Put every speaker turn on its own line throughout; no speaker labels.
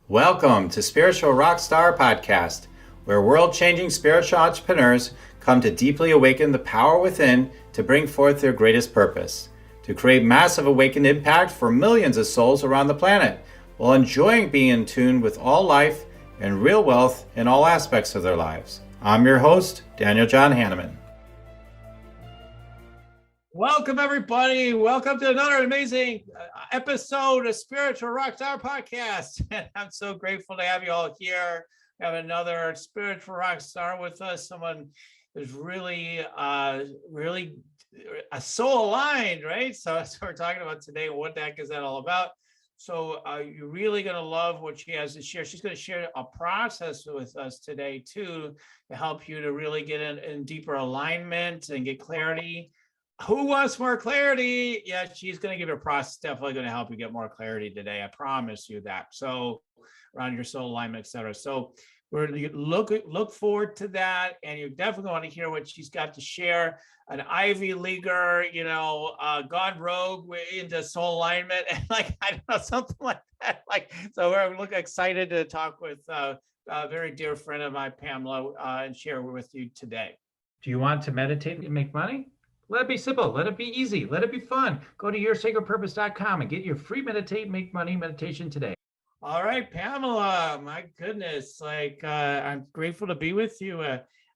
Welcome to Spiritual Rockstar Podcast, where world-changing spiritual entrepreneurs come to deeply awaken the power within to bring forth their greatest purpose, to create massive awakened impact for millions of souls around the planet, while enjoying being in tune with all life and real wealth in all aspects of their lives. I'm your host, Daniel John Hanneman. Welcome, everybody. Welcome to another amazing episode of Spiritual Rockstar Podcast. And I'm so grateful to have you all here. We have another spiritual rock star with us, someone who's really soul aligned, right? So that's what we're talking about today. What the heck is that all about? So you're really going to love what she has to share. She's going to share a process with us today, too, to help you to really get in deeper alignment and get clarity. Who wants more clarity? Yeah, she's going to give you a process, definitely going to help you get more clarity today. I promise you that. So around your soul alignment, etc. So we're going to look forward to that. And you definitely want to hear what she's got to share. An Ivy Leaguer, gone rogue into soul alignment, and I don't know, something like that. So we're excited to talk with a very dear friend of mine, Pamela, and share with you today. Do you want to meditate and make money? Let it be simple. Let it be easy. Let it be fun. Go to yoursacredpurpose.com and get your free Meditate Make Money meditation today. All right, Pamela, my goodness. I'm grateful to be with you.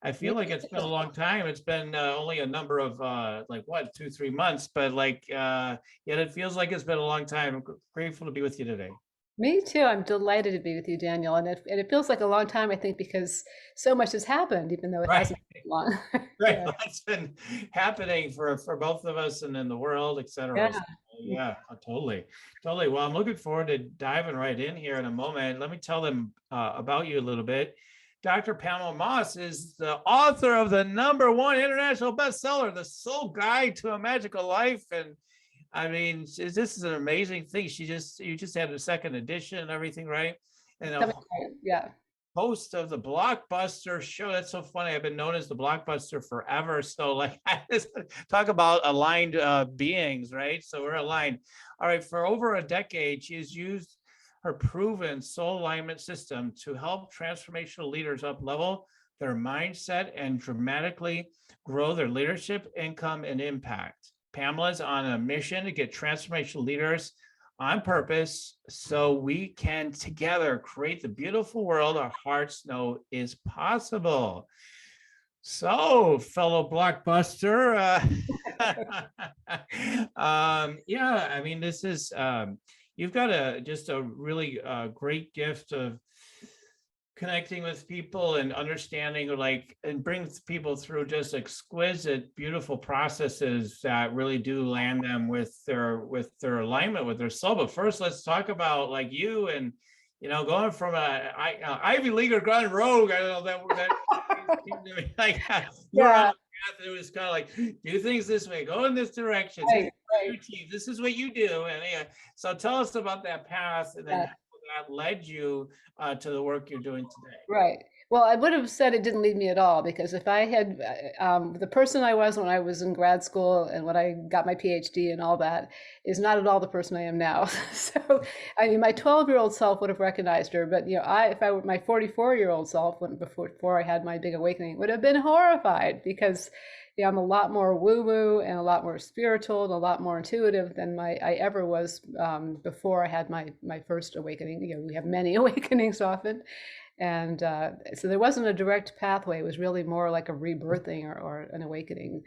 I feel like it's been a long time. It's been only a number of 2-3 months, but yet it feels like it's been a long time. I'm grateful to be with you today.
Me too. I'm delighted to be with you, Daniel. And it feels like a long time, I think, because so much has happened, even though it hasn't been long.
Right. Yeah. It's been happening for both of us and in the world, et cetera. Yeah, totally. Well, I'm looking forward to diving right in here in a moment. Let me tell them about you a little bit. Dr. Pamela Moss is the author of the #1 international bestseller, The Soul Guide to a Magical Life. And I mean, this is an amazing thing. You just had a second edition and everything, right? And
yeah.
Host of the Blockbuster show. That's so funny. I've been known as the Blockbuster forever. So talk about aligned beings, right? So we're aligned. All right. For over a decade, she has used her proven soul alignment system to help transformational leaders up level their mindset and dramatically grow their leadership, income, and impact. Pamela's on a mission to get transformational leaders on purpose so we can together create the beautiful world our hearts know is possible. So, fellow Blockbuster, I mean, this is, you've got just a really great gift of connecting with people and understanding and brings people through just exquisite, beautiful processes that really do land them with their alignment with their soul. But first, let's talk about you and going from a Ivy Leaguer gone rogue. I don't know that you're on a path that was kind of do things this way, go in this direction.
Right.
This is what you do. And so tell us about that path and then how that led you to the work you're doing today.
Right. Well, I would have said it didn't lead me at all, because if I had the person I was when I was in grad school and when I got my PhD and all that is not at all the person I am now. So, I mean, my 12-year-old self would have recognized her, but if I were my 44-year-old self before I had my big awakening, would have been horrified, because I'm a lot more woo-woo and a lot more spiritual and a lot more intuitive than I ever was before I had my first awakening. We have many awakenings often. And so there wasn't a direct pathway. It was really more like a rebirthing or an awakening.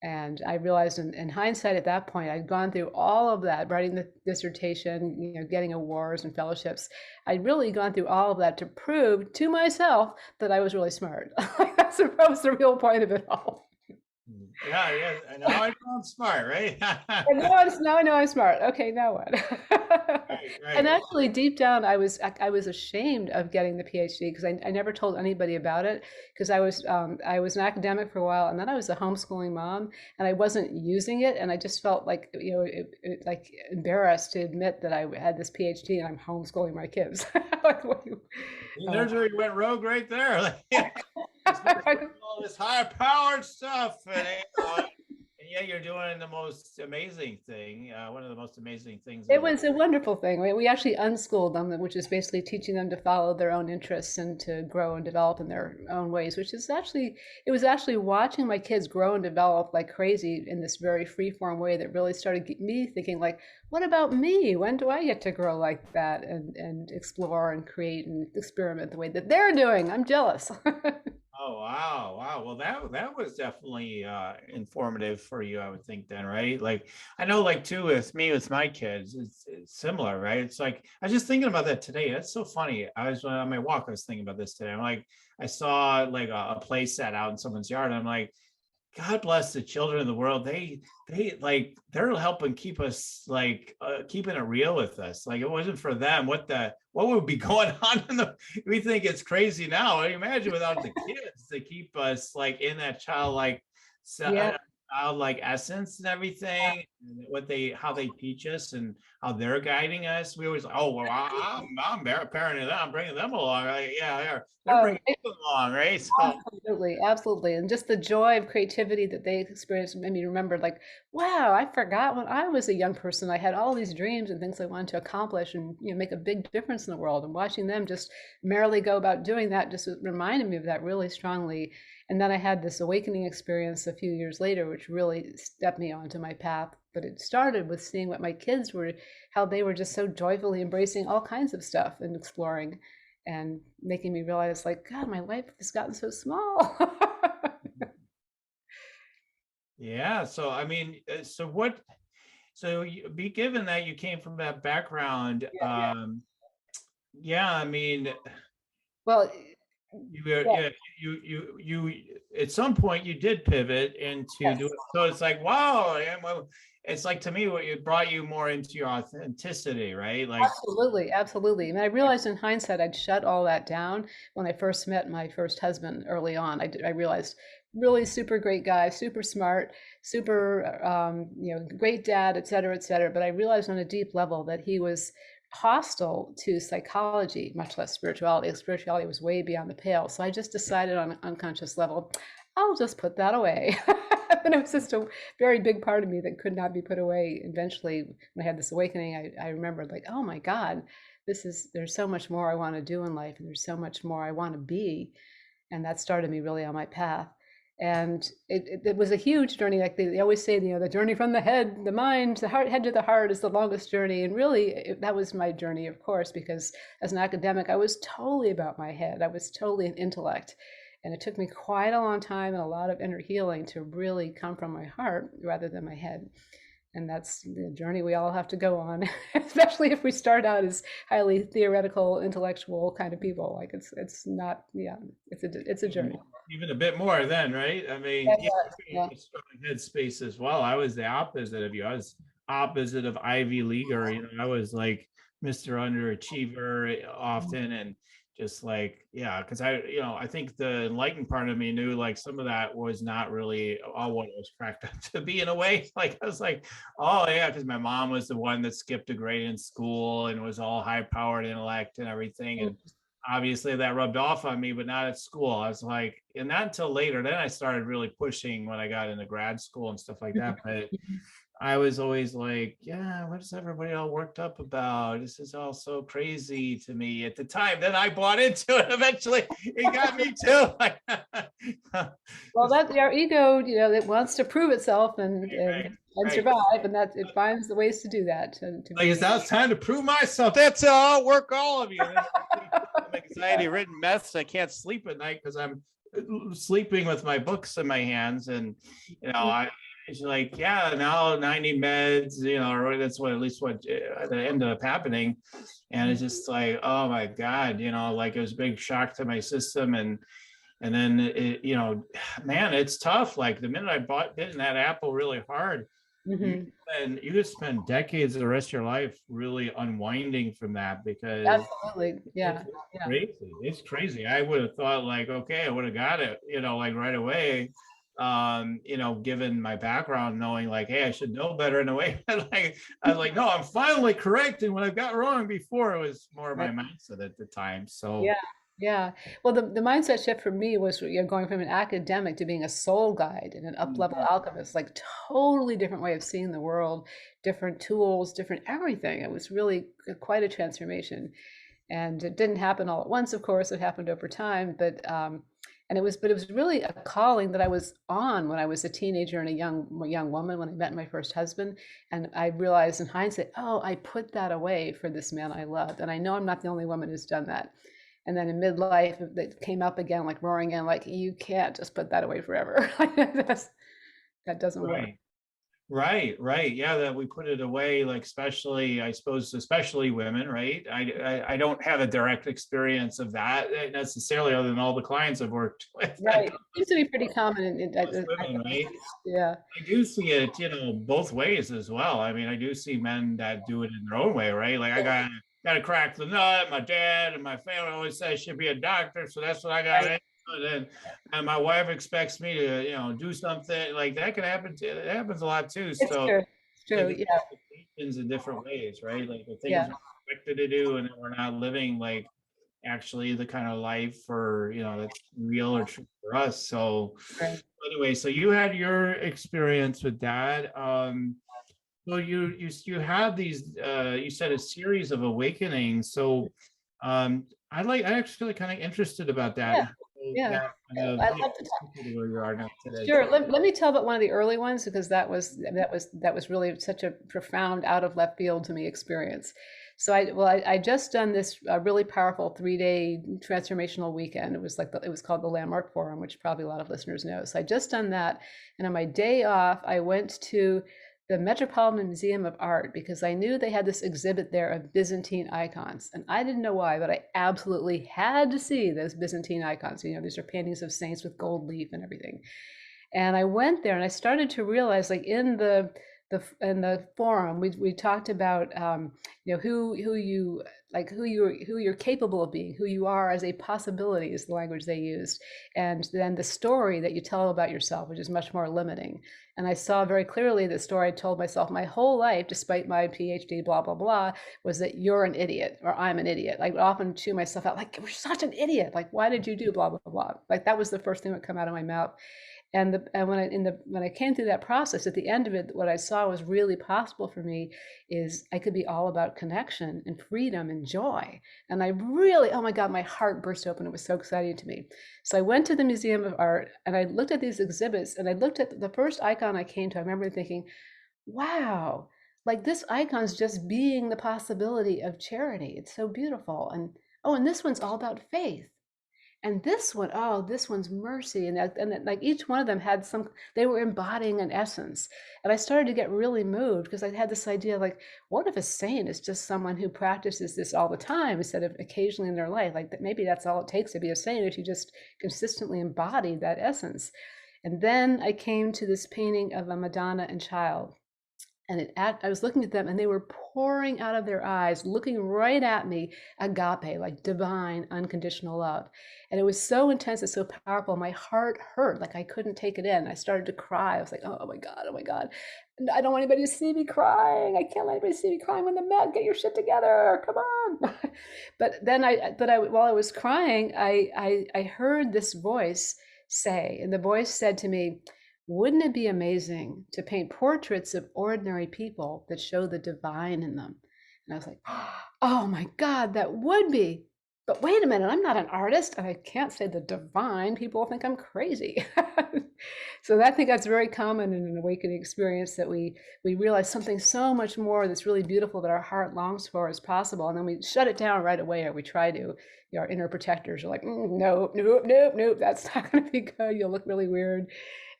And I realized in hindsight at that point, I'd gone through all of that, writing the dissertation, getting awards and fellowships. I'd really gone through all of that to prove to myself that I was really smart. That was the real point of it all.
Yeah. And now I know I'm smart, right?
Now I know I'm smart. Okay, now what?
Right.
And actually, deep down, I was ashamed of getting the PhD, because I never told anybody about it, because I was an academic for a while, and then I was a homeschooling mom, and I wasn't using it, and I just felt like embarrassed to admit that I had this PhD and I'm homeschooling my kids.
There's where you went rogue right there. All this higher powered stuff. And, And yeah, you're doing the most amazing thing, one of the most amazing things in
It
the world.
was a wonderful thing. We actually unschooled them, which is basically teaching them to follow their own interests and to grow and develop in their own ways, which is actually, it was actually watching my kids grow and develop like crazy in this very free form way that really started me thinking like, what about me? When do I get to grow like that and explore and create and experiment the way that they're doing? I'm jealous.
Oh wow, wow. Well, that was definitely informative for you, I would think then, right? Like I know like too with me with my kids, it's similar, right? It's like I was just thinking about that today. That's so funny. I was on my walk, I was thinking about this today. I'm like, I saw like a play set out in someone's yard, and I'm like, God bless the children of the world. They like they're helping keep us like keeping it real with us. Like it wasn't for them, what would be going on in the we think it's crazy now. Imagine without the kids to keep us like in that
Yeah.
childlike essence and everything, and what they how they teach us and how they're guiding us. We always oh well I'm parenting them, I'm bringing them along. Like, yeah, they're
Oh,
bringing them along, right? So
absolutely, absolutely. And just the joy of creativity that they experienced made me remember, like, wow, I forgot when I was a young person, I had all these dreams and things I wanted to accomplish and make a big difference in the world. And watching them just merrily go about doing that just reminded me of that really strongly. And then I had this awakening experience a few years later, which really stepped me onto my path. But it started with seeing what my kids were, how they were just so joyfully embracing all kinds of stuff and exploring and making me realize like god, my life has gotten so small.
yeah, so I mean, so what? So you, be given that you came from that background,
Yeah.
yeah, I mean,
Well,
you were,
yeah,
yeah, at some point you did pivot into
yes,
doing. So it's like, wow, yeah, well, it's like to me, what it brought you more into your authenticity, right? Like,
absolutely, absolutely. And I realized in hindsight I'd shut all that down when I first met my first husband early on. I realized really super great guy, super smart, super great dad, et cetera, et cetera. But I realized on a deep level that he was hostile to psychology, much less spirituality. Spirituality was way beyond the pale. So I just decided on an unconscious level, I'll just put that away. And it was just a very big part of me that could not be put away. Eventually, when I had this awakening, I remembered like, oh my God, there's so much more I want to do in life, and there's so much more I want to be. And that started me really on my path. And it was a huge journey. Like they always say, the journey from the head, the mind, the heart, head to the heart is the longest journey. And really, that was my journey, of course, because as an academic, I was totally about my head. I was totally an intellect. And it took me quite a long time and a lot of inner healing to really come from my heart rather than my head. And that's the journey we all have to go on, especially if we start out as highly theoretical, intellectual kind of people. Like it's not, yeah, it's a
even
journey.
more, even a bit more then, right? I
Yeah,
mean, yeah,
yeah,
a strong headspace as well. I was the opposite of you. I was opposite of Ivy Leaguer. I was like Mr. Underachiever often, and just like, yeah, because I think the enlightened part of me knew like some of that was not really all what it was cracked up to be in a way. Like I was like, oh yeah, because my mom was the one that skipped a grade in school and was all high powered intellect and everything,
yeah.
and obviously that rubbed off on me, but not at school. I was like, and not until later. Then I started really pushing when I got into grad school and stuff like that. But I was always like, yeah, what is everybody all worked up about? This is all so crazy to me at the time. Then I bought into it. Eventually, it got me too.
Well, that our ego, it wants to prove itself
Right,
and
right.
survive, and that it finds the ways to do that to
Like it's
be.
now it's time to prove myself. That's all. I'll work all of you. And then I'm anxiety-ridden mess. I can't sleep at night because I'm sleeping with my books in my hands, and I. It's like, yeah, now 90 meds, or that's what at least what that ended up happening, and it's just like, oh my god, like it was a big shock to my system, and then man, it's tough. Like the minute I bought hitting that apple really hard, you
Mhm.
you could spend decades of the rest of your life really unwinding from that because
Absolutely,
it's
yeah, yeah.
crazy. It's crazy. I would have thought like, okay, I would have got it, like right away. Given my background, knowing like, hey, I should know better in a way. Like I was like, no, I'm finally correcting what I've got wrong before. It was more of my
Right.
mindset at the time. So
Yeah. Yeah. Well, the mindset shift for me was, going from an academic to being a soul guide and an up-level
Mhm.
alchemist, like totally different way of seeing the world, different tools, different everything. It was really quite a transformation. And it didn't happen all at once, of course, it happened over time, but it was really a calling that I was on when I was a teenager and a young woman when I met my first husband. And I realized in hindsight, oh, I put that away for this man I loved. And I know I'm not the only woman who's done that. And then in midlife, it came up again, like roaring in, like, you can't just put that away forever. That doesn't work.
Right. Right. Yeah, that we put it away, like especially, I suppose, especially women, right? I don't have a direct experience of that necessarily, other than all the clients I've worked with.
Right. It seems to be pretty common
Most women, right?
yeah.
I do see it, both ways as well. I mean, I do see men that do it in their own way, right? Like I gotta crack the nut. My dad and my family always say I should be a doctor, so that's what I got
Right.
into. And my wife expects me to, do something like that. Can happen. It happens a lot too.
It's
So
true. It's
like
true.
the
Yeah.
expectations in different ways, right? Like the things
Yeah.
we're expected to do, and then we're not living like actually the kind of life for that's real or true for us. So
Right.
anyway, so you had your experience with that. Well, you had these. You said a series of awakenings. So, I actually kind of interested about that.
Yeah.
How
Yeah.
that kind of
I'd love to.
took you to where you are now today.
Sure. Let me tell about one of the early ones because that was really such a profound out of left field to me experience. So I just done this really powerful 3-day transformational weekend. It was called the Landmark Forum, which probably a lot of listeners know. So I just done that, and on my day off, I went to the Metropolitan Museum of Art because I knew they had this exhibit there of Byzantine icons. And I didn't know why, but I absolutely had to see those Byzantine icons. These are paintings of saints with gold leaf and everything. And I went there and I started to realize, like in the forum, we talked about who you like, who you're capable of being, who you are as a possibility is the language they used, and then the story that you tell about yourself, which is much more limiting. And I saw very clearly the story I told myself my whole life, despite my PhD, blah blah blah, was that you're an idiot or I'm an idiot. Like often chew myself out, like you're such an idiot. Like why did you do blah blah blah? Like that was the first thing that would come out of my mouth. And when I came through that process, at the end of it, what I saw was really possible for me is I could be all about connection and freedom and joy. And I really, oh my God, my heart burst open. It was so exciting to me. So I went to the Museum of Art and I looked at these exhibits and I looked at the first icon I came to. I remember thinking, wow, like this icon's just being the possibility of charity. It's so beautiful. And oh, and this one's all about faith. And this one, oh, this one's mercy. And like each one of them had they were embodying an essence. And I started to get really moved because I had this idea like, what if a saint is just someone who practices this all the time instead of occasionally in their life? Like that maybe that's all it takes to be a saint if you just consistently embody that essence. And then I came to this painting of a Madonna and Child. And I was looking at them and they were pouring out of their eyes, looking right at me, agape, like divine, unconditional love. And it was so intense and so powerful. My heart hurt, like I couldn't take it in. I started to cry. I was like, oh my God, oh my God. I don't want anybody to see me crying. I can't let anybody see me crying when the Met, get your shit together. Come on. While I was crying, I heard this voice say, and the voice said to me, wouldn't it be amazing to paint portraits of ordinary people that show the divine in them? And I was like, oh my God, that would be. But wait a minute, I'm not an artist and I can't say the divine. People think I'm crazy. So I think that's very common in an awakening experience that we realize something so much more that's really beautiful that our heart longs for is possible. And then we shut it down right away, or we try to. Our inner protectors are like, nope, nope, nope, nope, that's not going to be good. You'll look really weird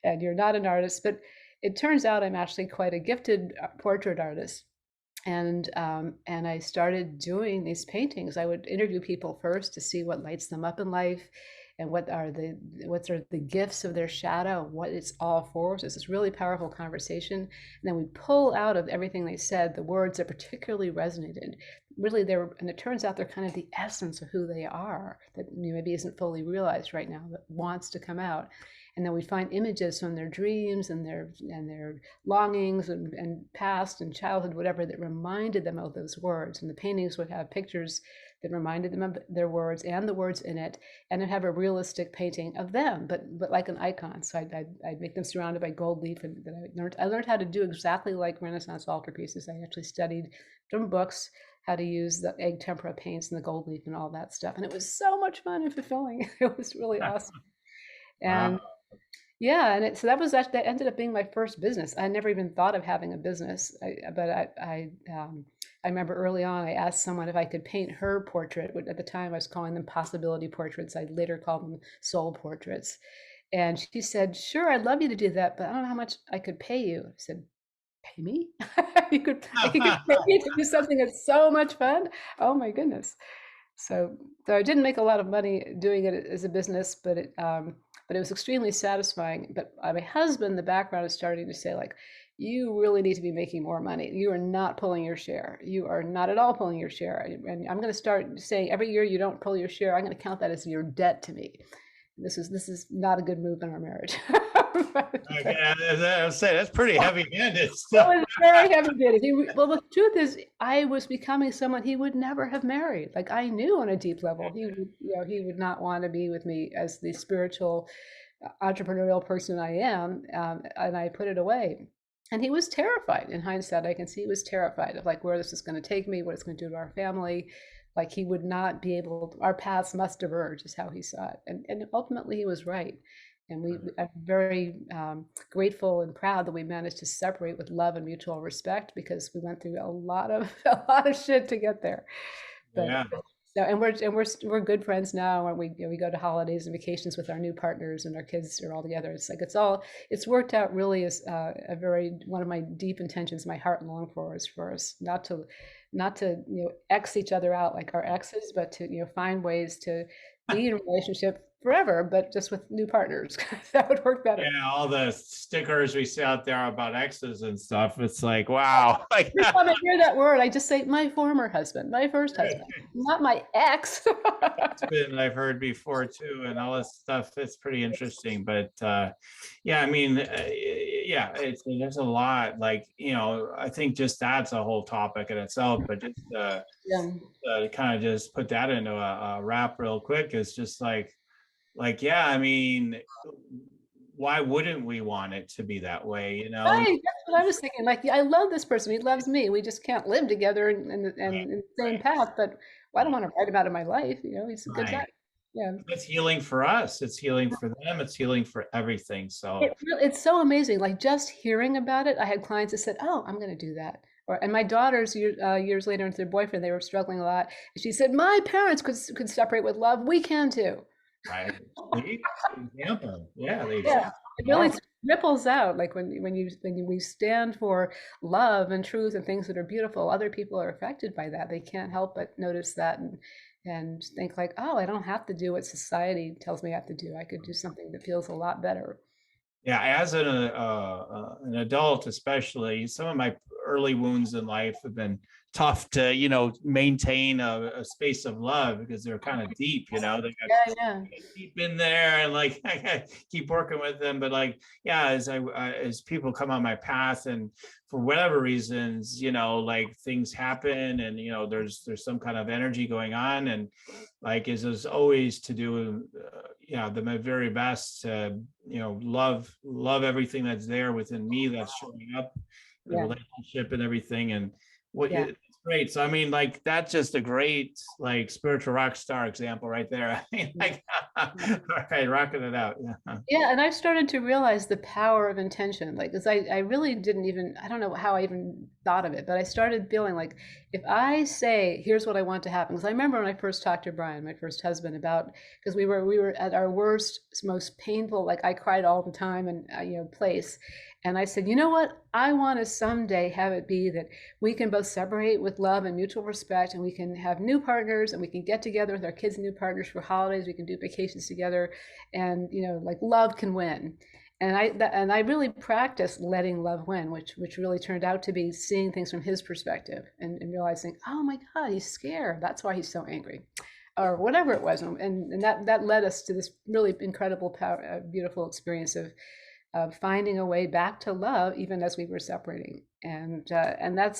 and you're not an artist. But it turns out I'm actually quite a gifted portrait artist. And I started doing these paintings. I would interview people first to see what lights them up in life and what are the gifts of their shadow, what it's all for. So it's this really powerful conversation. And then we pull out of everything they said the words that particularly resonated. Really, and it turns out they're kind of the essence of who they are that maybe isn't fully realized right now, that wants to come out. And then we find images from their dreams and their longings and past and childhood, whatever, that reminded them of those words. And the paintings would have pictures that reminded them of their words and the words in it, and then have a realistic painting of them, but like an icon. So I'd make them surrounded by gold leaf, and then I learned how to do exactly like Renaissance altarpieces. I actually studied from books how to use the egg tempera paints and the gold leaf and all that stuff, and it was so much fun and fulfilling. It was really awesome.
Wow.
And yeah, and so that was actually, that ended up being my first business. I never even thought of having a business, but I remember early on I asked someone if I could paint her portrait. At the time I was calling them possibility portraits. I later called them soul portraits. And she said, "Sure, I'd love you to do that, but I don't know how much I could pay you." I said, "Pay me? You could, like, you could pay me to do something that's so much fun? Oh my goodness." So, I didn't make a lot of money doing it as a business, but it was extremely satisfying. But my husband, the background is starting to say, like, you really need to be making more money. You are not pulling your share. You are not at all pulling your share. And I'm going to start saying every year you don't pull your share, I'm going to count that as your debt to me. This is not a good move in our marriage.
Okay, I was saying that's pretty heavy-handed
It
stuff.
was very heavy-handed. Well, the truth is, I was becoming someone he would never have married. Like, I knew on a deep level he would not want to be with me as the spiritual, entrepreneurial person I am, and I put it away. And he was terrified. In hindsight, I can see he was terrified of, like, where this is going to take me, what it's going to do to our family. Like, he would not be able to, our paths must diverge, is how he saw it. And ultimately, he was right. And I'm very grateful and proud that we managed to separate with love and mutual respect, because we went through a lot of shit to get there. But
Yeah.
so, and we're good friends now, and we go to holidays and vacations with our new partners, and our kids are all together. It's like it's worked out really as a very, one of my deep intentions, my heart long for is for us not to X each other out like our exes, but to find ways to be in a relationship forever, but just with new partners. That would work better.
Yeah, all the stickers we see out there about exes and stuff. It's like, wow. Like,
Every time I hear that word, I just say my former husband, my first husband, not my ex.
that's been I've heard before too, and all this stuff. It's pretty interesting, but yeah, I mean, yeah, there's a lot. Like, I think just that's a whole topic in itself. But just
Yeah.
kind of just put that into a wrap real quick is just yeah, I mean, why wouldn't we want it to be that way?
Right, that's what I was thinking. Like, I love this person. He loves me. We just can't live together
Right,
in the same
right,
path. But I don't
right,
want to write him out of my life. He's a good guy.
right.
Yeah.
It's healing for us. It's healing for them. It's healing for everything. So
It's so amazing. Like, just hearing about it, I had clients that said, "Oh, I'm going to do that." And my daughters, years later, into their boyfriend, they were struggling a lot. And she said, "My parents could separate with love. We can too."
right. See? Example. Yeah, the
Yeah,
example.
it really
Powerful.
ripples out. Like, we stand for love and truth and things that are beautiful, other people are affected by that. They can't help but notice that, and think, like, "Oh, I don't have to do what society tells me I have to do. I could do something that feels a lot better."
Yeah, as an adult, especially, some of my early wounds in life have been tough to, maintain a space of love because they're kind of deep, they got
Yeah, yeah,
deep in there, and like I gotta keep working with them. But like, yeah, as people come on my path, and for whatever reasons, like things happen, and there's some kind of energy going on, and like is always to do, yeah, the very best to love everything that's there within me that's showing up, the
yeah,
relationship and everything, and what
yeah.
it's great. So I mean, like, that's just a great, like, spiritual rock star example right there. I mean, like, all right, rocking it out. Yeah.
Yeah, and I've started to realize the power of intention. Like, 'cause I really didn't even, I don't know how I even thought of it, but I started feeling like, if I say, here's what I want to happen. Because I remember when I first talked to Brian, my first husband, about, because we were at our worst, most painful, like, I cried all the time, and place. And I said, you know what? I want to someday have it be that we can both separate with love and mutual respect, and we can have new partners, and we can get together with our kids and new partners for holidays. We can do vacations together, and like, love can win. And I really practiced letting love win, which really turned out to be seeing things from his perspective, and realizing, oh my God, he's scared. That's why he's so angry, or whatever it was. And that led us to this really incredible, beautiful experience of of finding a way back to love even as we were separating. And that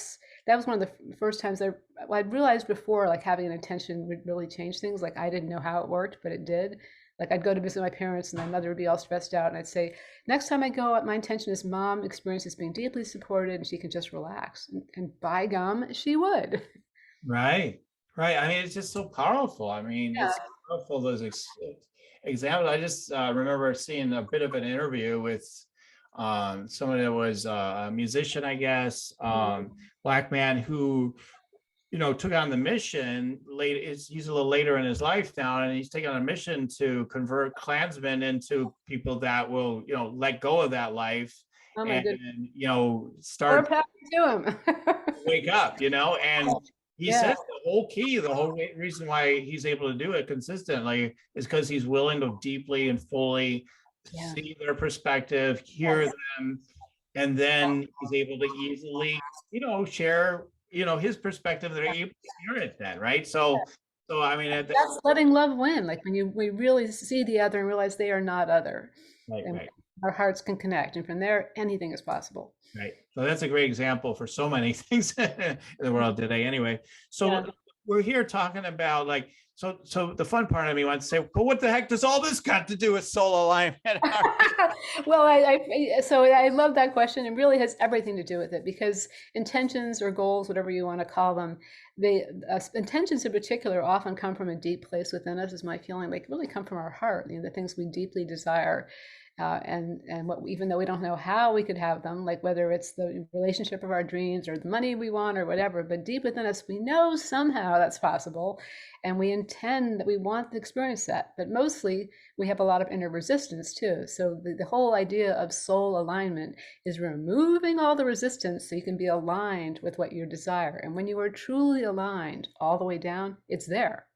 was one of the first times I'd realized before, like having an intention would really change things. Like I didn't know how it worked, but it did. Like I'd go to visit my parents and my mother would be all stressed out, and I'd say, next time I go, my intention is mom experiences being deeply supported and she can just relax. And by gum, she would.
Right. Right. I mean, it's just so powerful. I mean,
Yeah.
it's so powerful, those examples. I just remember seeing a bit of an interview with someone that was a musician, I guess, Black man who, took on the mission late. He's a little later in his life now, and he's taking on a mission to convert Klansmen into people that will, let go of that life
Oh my
and,
goodness. More
start
power to him.
wake up, and he
Yeah.
says the whole key, the whole reason why he's able to do it consistently is because he's willing to deeply and fully
Yeah.
see their perspective, hear them, and then he's able to easily, share, his perspective. They're able to hear it then, right? So I mean,
That's letting love win. Like when we really see the other and realize they are not other,
right,
and
right.
our hearts can connect. And from there, anything is possible.
Right. So that's a great example for so many things in the world today. Anyway,
Yeah.
so we're here talking about so the fun part of me wants to say, but what the heck does all this got to do with soul alignment?
Well, so I love that question. It really has everything to do with it because intentions or goals, whatever you want to call them, intentions in particular often come from a deep place within us, is my feeling. Like really come from our heart, the things we deeply desire. And what, even though we don't know how we could have them, like whether it's the relationship of our dreams or the money we want or whatever, but deep within us, we know somehow that's possible. And we intend that we want to experience that. But mostly we have a lot of inner resistance too. So the whole idea of soul alignment is removing all the resistance so you can be aligned with what you desire. And when you are truly aligned all the way down, it's there.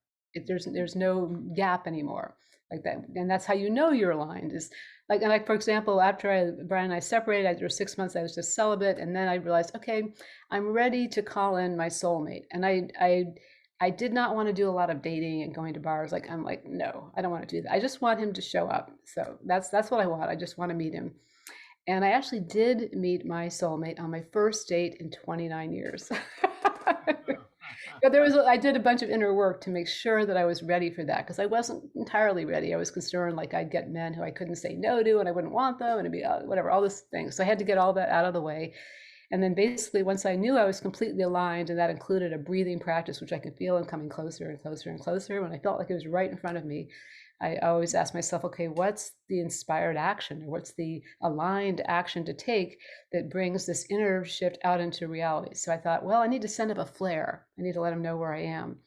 There's no gap anymore like that. And that's how you know you're aligned is like for example, after Brian and I separated, after 6 months, I was just celibate, and then I realized, okay, I'm ready to call in my soulmate, and I did not want to do a lot of dating and going to bars. Like I'm like, no, I don't want to do that. I just want him to show up. So that's what I want. I just want to meet him. And I actually did meet my soulmate on my first date in 29 years. But I did a bunch of inner work to make sure that I was ready for that because I wasn't entirely ready. I was concerned like I'd get men who I couldn't say no to and I wouldn't want them and it'd be whatever, all this things. So I had to get all that out of the way. And then basically, once I knew I was completely aligned, and that included a breathing practice, which I could feel and coming closer and closer and closer, when I felt like it was right in front of me, I always ask myself, okay, what's the inspired action or what's the aligned action to take that brings this inner shift out into reality? So I thought, well, I need to send up a flare. I need to let them know where I am.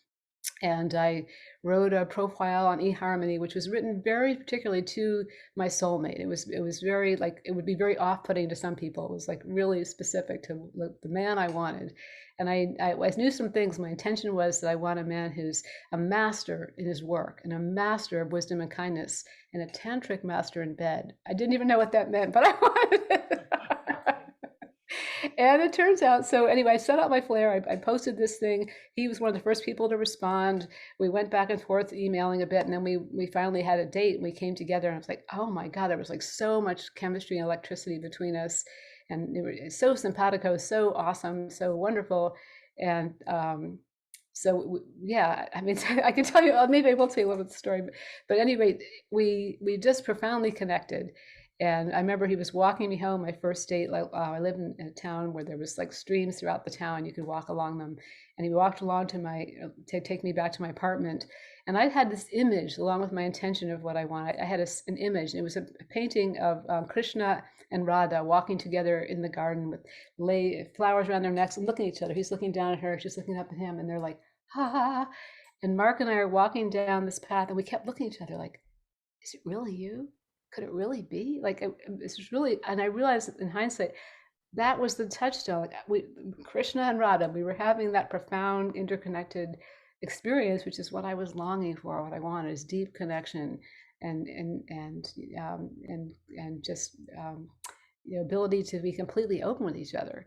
And I wrote a profile on eHarmony, which was written very particularly to my soulmate. It was very like it would be very off-putting to some people. It was like really specific to the man I wanted. And I knew some things. My intention was that I want a man who's a master in his work and a master of wisdom and kindness and a tantric master in bed. I didn't even know what that meant, but I wanted it. And it turns out, so anyway, I set out my flare. I posted this thing. He was one of the first people to respond. We went back and forth emailing a bit, and then we finally had a date and we came together. And I was like, oh my God, there was like so much chemistry and electricity between us. And it was so simpatico, so awesome, so wonderful. And so yeah, I mean, I can tell you, maybe I will tell you a little bit of the story, but anyway, we just profoundly connected. And I remember he was walking me home my first date. Like I lived in a town where there was like streams throughout the town. You could walk along them. And he walked along to take me back to my apartment. And I had this image along with my intention of what I wanted. I had an image. And it was a painting of Krishna and Radha walking together in the garden with flowers around their necks and looking at each other. He's looking down at her. She's looking up at him. And they're like, ha ha ha. And Mark and I are walking down this path and we kept looking at each other like, is it really you? Could it really be like this was really, and I realized in hindsight that was the touchstone. Like Krishna and Radha, we were having that profound interconnected experience, which is what I was longing for. What I wanted is deep connection and just the ability to be completely open with each other.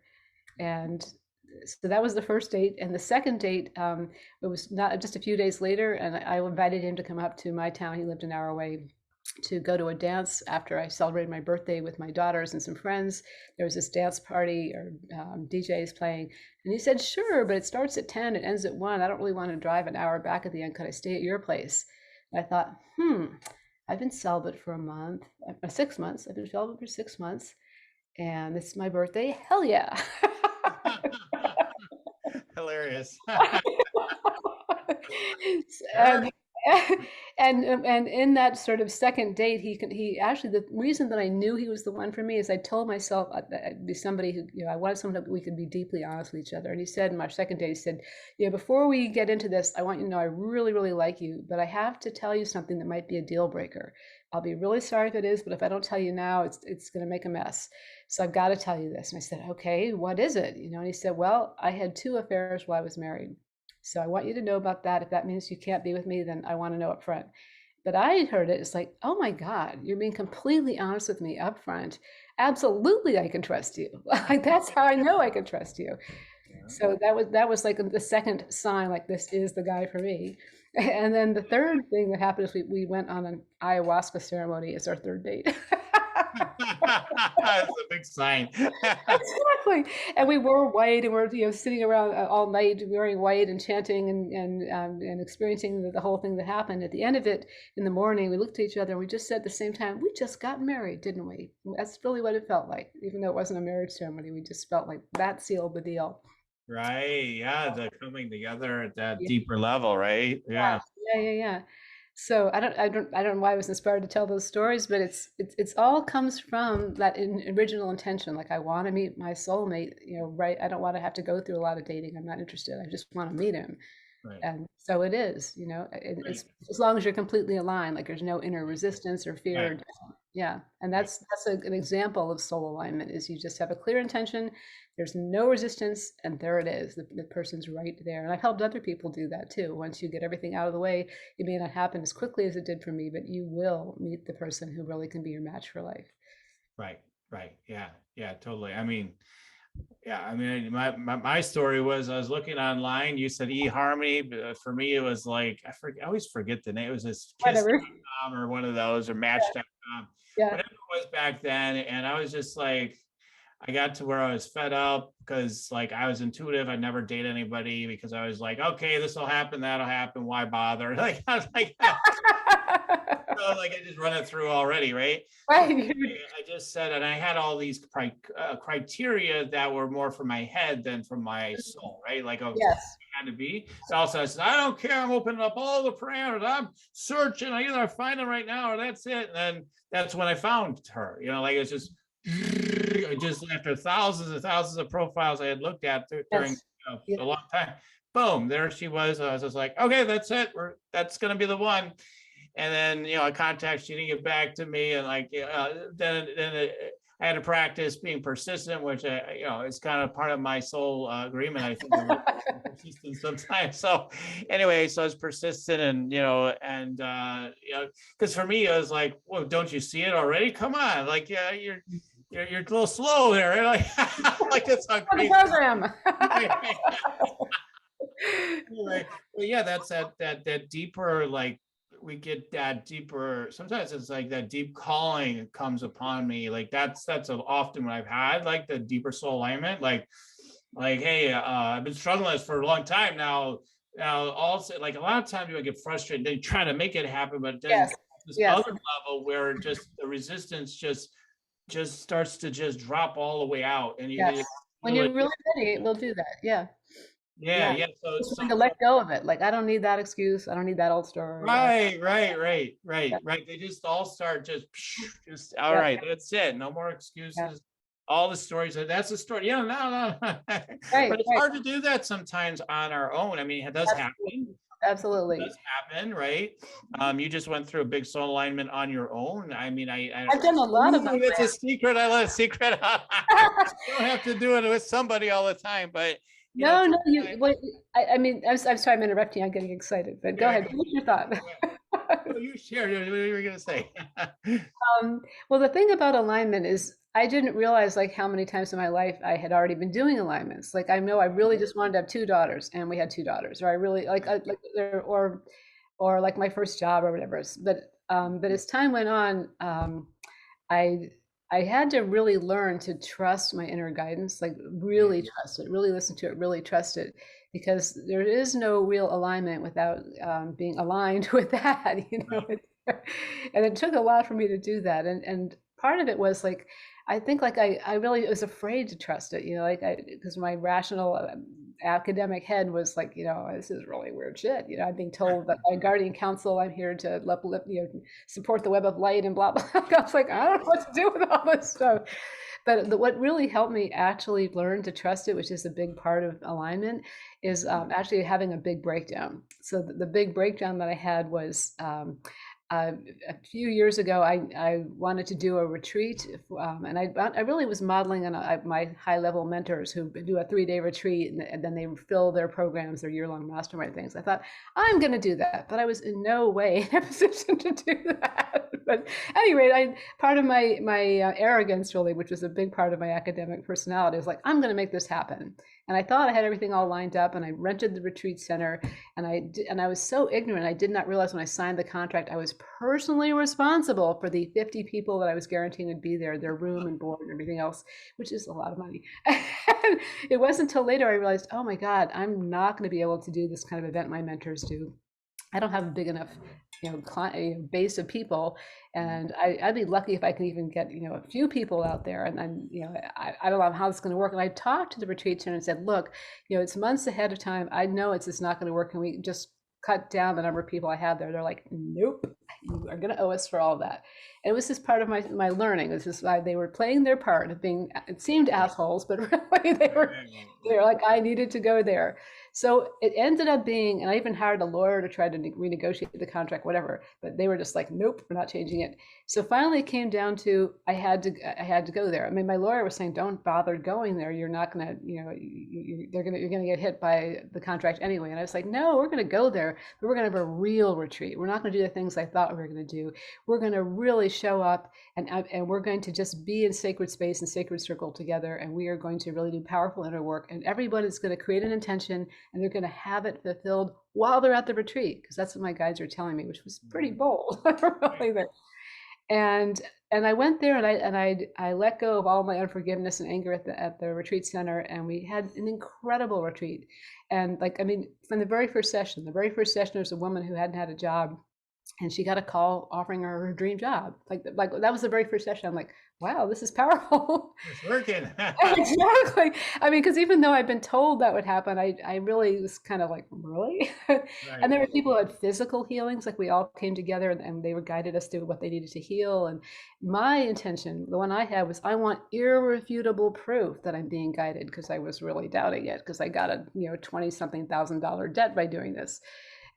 And so that was the first date. And the second date, it was not just a few days later, and I invited him to come up to my town. He lived an hour away. to go to a dance after I celebrated my birthday with my daughters and some friends. There was this dance party or DJs playing. And he said, sure, but it starts at 10, it ends at 1. I don't really want to drive an hour back at the end. Could I stay at your place? And I thought, I've been celibate for a month, 6 months. I've been celibate for 6 months. And it's my birthday. Hell yeah.
Hilarious.
and, and in that sort of second date, he actually, the reason that I knew he was the one for me is I told myself I'd be somebody who, I wanted someone that we could be deeply honest with each other. And he said in my second date, he said, before we get into this, I want you to know I really, really like you, but I have to tell you something that might be a deal breaker. I'll be really sorry if it is, but if I don't tell you now, it's going to make a mess. So I've got to tell you this. And I said, okay, what is it? And he said, well, I had 2 affairs while I was married. So I want you to know about that. If that means you can't be with me, then I want to know up front. But I heard it. It's like, oh my God, you're being completely honest with me up front. Absolutely, I can trust you. Like, that's how I know I can trust you. So that was like the second sign, like this is the guy for me. And then the third thing that happened is we went on an ayahuasca ceremony as our third date.
That's a big sign.
Exactly. And we wore white, and we're sitting around all night wearing white and chanting and experiencing the whole thing that happened. At the end of it, in the morning, we looked at each other and we just said at the same time, we just got married, didn't we? That's really what it felt like. Even though it wasn't a marriage ceremony, we just felt like that sealed the deal.
Right. Yeah. The coming together at that
Yeah.
deeper level, right? Yeah.
Yeah. So I don't know why I was inspired to tell those stories, but it's all comes from that original intention. Like, I want to meet my soulmate, right? I don't want to have to go through a lot of dating. I'm not interested. I just want to meet him.
Right.
And so it is, it's as long as you're completely aligned, like there's no inner resistance or fear.
Right.
Yeah. And that's an example of soul alignment, is you just have a clear intention. There's no resistance, and there it is. The person's right there. And I've helped other people do that too. Once you get everything out of the way, it may not happen as quickly as it did for me, but you will meet the person who really can be your match for life.
Right. Yeah, totally. I mean, my story was, I was looking online. You said eHarmony, but for me it was like, I always forget the name. It was this Kiss.com or one of those, or Match.com, whatever it was back then. And I was just like, I got to where I was fed up because, like, I was intuitive. I'd never date anybody because I was like, okay, this will happen, that'll happen. Why bother? Like, I was like, so, like, I just run it through already, right?
Right.
I just said, and I had all these criteria that were more for my head than for my soul, right? Like, oh,
yes,
it had to be. So also I said, I don't care. I'm opening up all the parameters. I'm searching. I either find them right now or that's it. And then that's when I found her. Like, it's just after thousands and thousands of profiles I had looked at during a long time, boom, there she was. I was just like, okay, that's it. That's going to be the one. And then, I contacted, she didn't get back to me. And like, then I had to practice being persistent, which, is kind of part of my soul agreement, I think, persistent sometimes. So anyway, so I was persistent, and, because for me, I was like, well, don't you see it already? Come on. Like, yeah, you're a little slow there. Right? Like it's a
program.
Anyway, well, yeah, that's that deeper, like, we get that deeper. Sometimes it's like that deep calling comes upon me. Like that's often what I've had, like the deeper soul alignment. Like, hey, I've been struggling with this for a long time now. Now, also, like, a lot of times I get frustrated. They try to make it happen, but then this other level where just the resistance just starts to just drop all the way out. And
when you're really ready, it will do that. Yeah.
So
it's to let go of it. Like, I don't need that excuse. I don't need that old story.
Right. They just all start just all right. That's it. No more excuses. All the stories. That's the story. No. But it's hard to do that sometimes on our own. I mean, it does happen.
Absolutely.
It does happen, right? You just went through a big soul alignment on your own. I mean,
I've done a lot of them.
It's a secret. I let a secret out. You don't have to do it with somebody all the time, but
no. I mean, I'm sorry, I'm interrupting. I'm getting excited, but go ahead. What's your thought?
You shared what you were going to say.
Well, the thing about alignment is, I didn't realize like how many times in my life I had already been doing alignments. Like, I know I really just wanted to have 2 daughters, and we had 2 daughters, or I really or like my first job or whatever. But But as time went on, I I had to really learn to trust my inner guidance, like really trust it, really listen to it, really trust it, because there is no real alignment without being aligned with that, you know.
Right.
And it took a lot for me to do that, and part of it was like, I think like I really was afraid to trust it, you know, like I because my rational academic head was like, you know, this is really weird shit, you know. I'm being told that by guardian council I'm here to you know, support the web of light and blah blah. I was like, I don't know what to do with all this stuff. But what really helped me actually learn to trust it, which is a big part of alignment, is actually having a big breakdown. So the big breakdown that I had was uh, a few years ago, I wanted to do a retreat, and I really was modeling on my high level mentors who do a 3-day retreat, and then they fill their programs, their year-long mastermind things. I thought, I'm going to do that, but I was in no way in a position to do that. But anyway, part of my arrogance, really, which was a big part of my academic personality, was like, I'm going to make this happen. And I thought I had everything all lined up, and I rented the retreat center, and I was so ignorant. I did not realize when I signed the contract, I was personally responsible for the 50 people that I was guaranteeing would be there, their room and board and everything else, which is a lot of money. And it wasn't until later I realized, oh my God, I'm not going to be able to do this kind of event my mentors do. I don't have a big enough, you know, base of people, and I'd be lucky if I could even get, you know, a few people out there. And I'm, you know, I don't know how it's going to work. And I talked to the retreat center and said, look, you know, it's months ahead of time. I know it's just not going to work. Can we just cut down the number of people I have there? They're like, nope, you are going to owe us for all that. And it was just part of my learning. This is why they were playing their part of being, it seemed assholes, but really they were like, I needed to go there. So it ended up being, and I even hired a lawyer to try to renegotiate the contract, whatever, but they were just like, nope, we're not changing it. So finally it came down to, I had to go there. I mean, my lawyer was saying, don't bother going there. You're not going to, you know, you're going to get hit by the contract anyway. And I was like, no, we're going to go there, but we're going to have a real retreat. We're not going to do the things I thought we were going to do. We're going to really show up, and we're going to just be in sacred space and sacred circle together. And we are going to really do powerful inner work, and everyone is going to create an intention, and they're going to have it fulfilled while they're at the retreat, because that's what my guides are telling me, which was pretty bold. Really there. And I went there, and I let go of all my unforgiveness and anger at the retreat center, and we had an incredible retreat. And like, I mean, from the very first session, there was a woman who hadn't had a job, and she got a call offering her dream job. Like that was the very first session. I'm like, wow, this is powerful.
It's working.
Exactly. I mean, because even though I'd been told that would happen, I really was kind of like, really? And
Right.
there were people who had physical healings, like we all came together, and they were guided us to what they needed to heal. And my intention, the one I had, was I want irrefutable proof that I'm being guided, because I was really doubting it, because I got a, you know, 20-something thousand-dollar debt by doing this.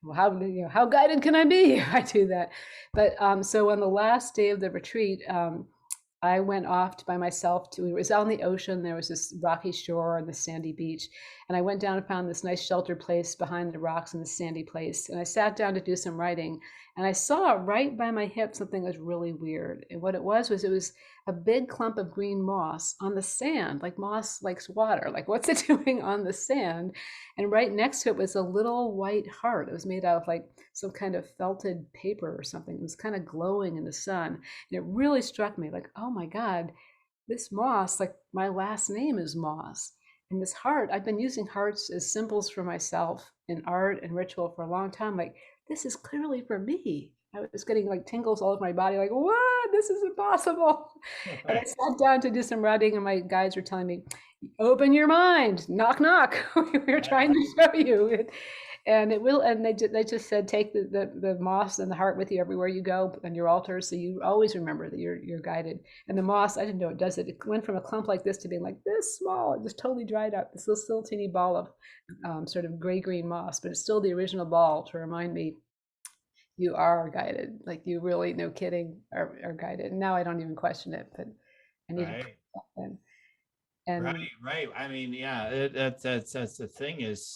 Well, how, you know, how guided can I be if I do that? But so on the last day of the retreat, I went off by myself to, it was out on the ocean. There was this rocky shore and the sandy beach. And I went down and found this nice sheltered place behind the rocks in the sandy place. And I sat down to do some writing. And I saw right by my hip something that was really weird. And what it was it was a big clump of green moss on the sand, like moss likes water. Like, what's it doing on the sand? And right next to it was a little white heart. It was made out of like some kind of felted paper or something. It was kind of glowing in the sun. And it really struck me like, oh my God, this moss, like my last name is Moss. And this heart, I've been using hearts as symbols for myself in art and ritual for a long time. Like, this is clearly for me. I was getting like tingles all over my body, like, what? This is impossible. And I sat down to do some writing, and my guides were telling me, open your mind, knock, knock. We're trying to show you. And it will, and they just said, take the moss and the heart with you everywhere you go on your altar, so you always remember that you're guided. And the moss, I didn't know it does it. It went from a clump like this to being like this small. It just totally dried up. This little teeny ball of sort of gray-green moss, but it's still the original ball to remind me you are guided. Like, you really, no kidding, are guided. And now I don't even question it, but I need to
Right. Right.
and
Right. I mean, yeah, that's the thing is,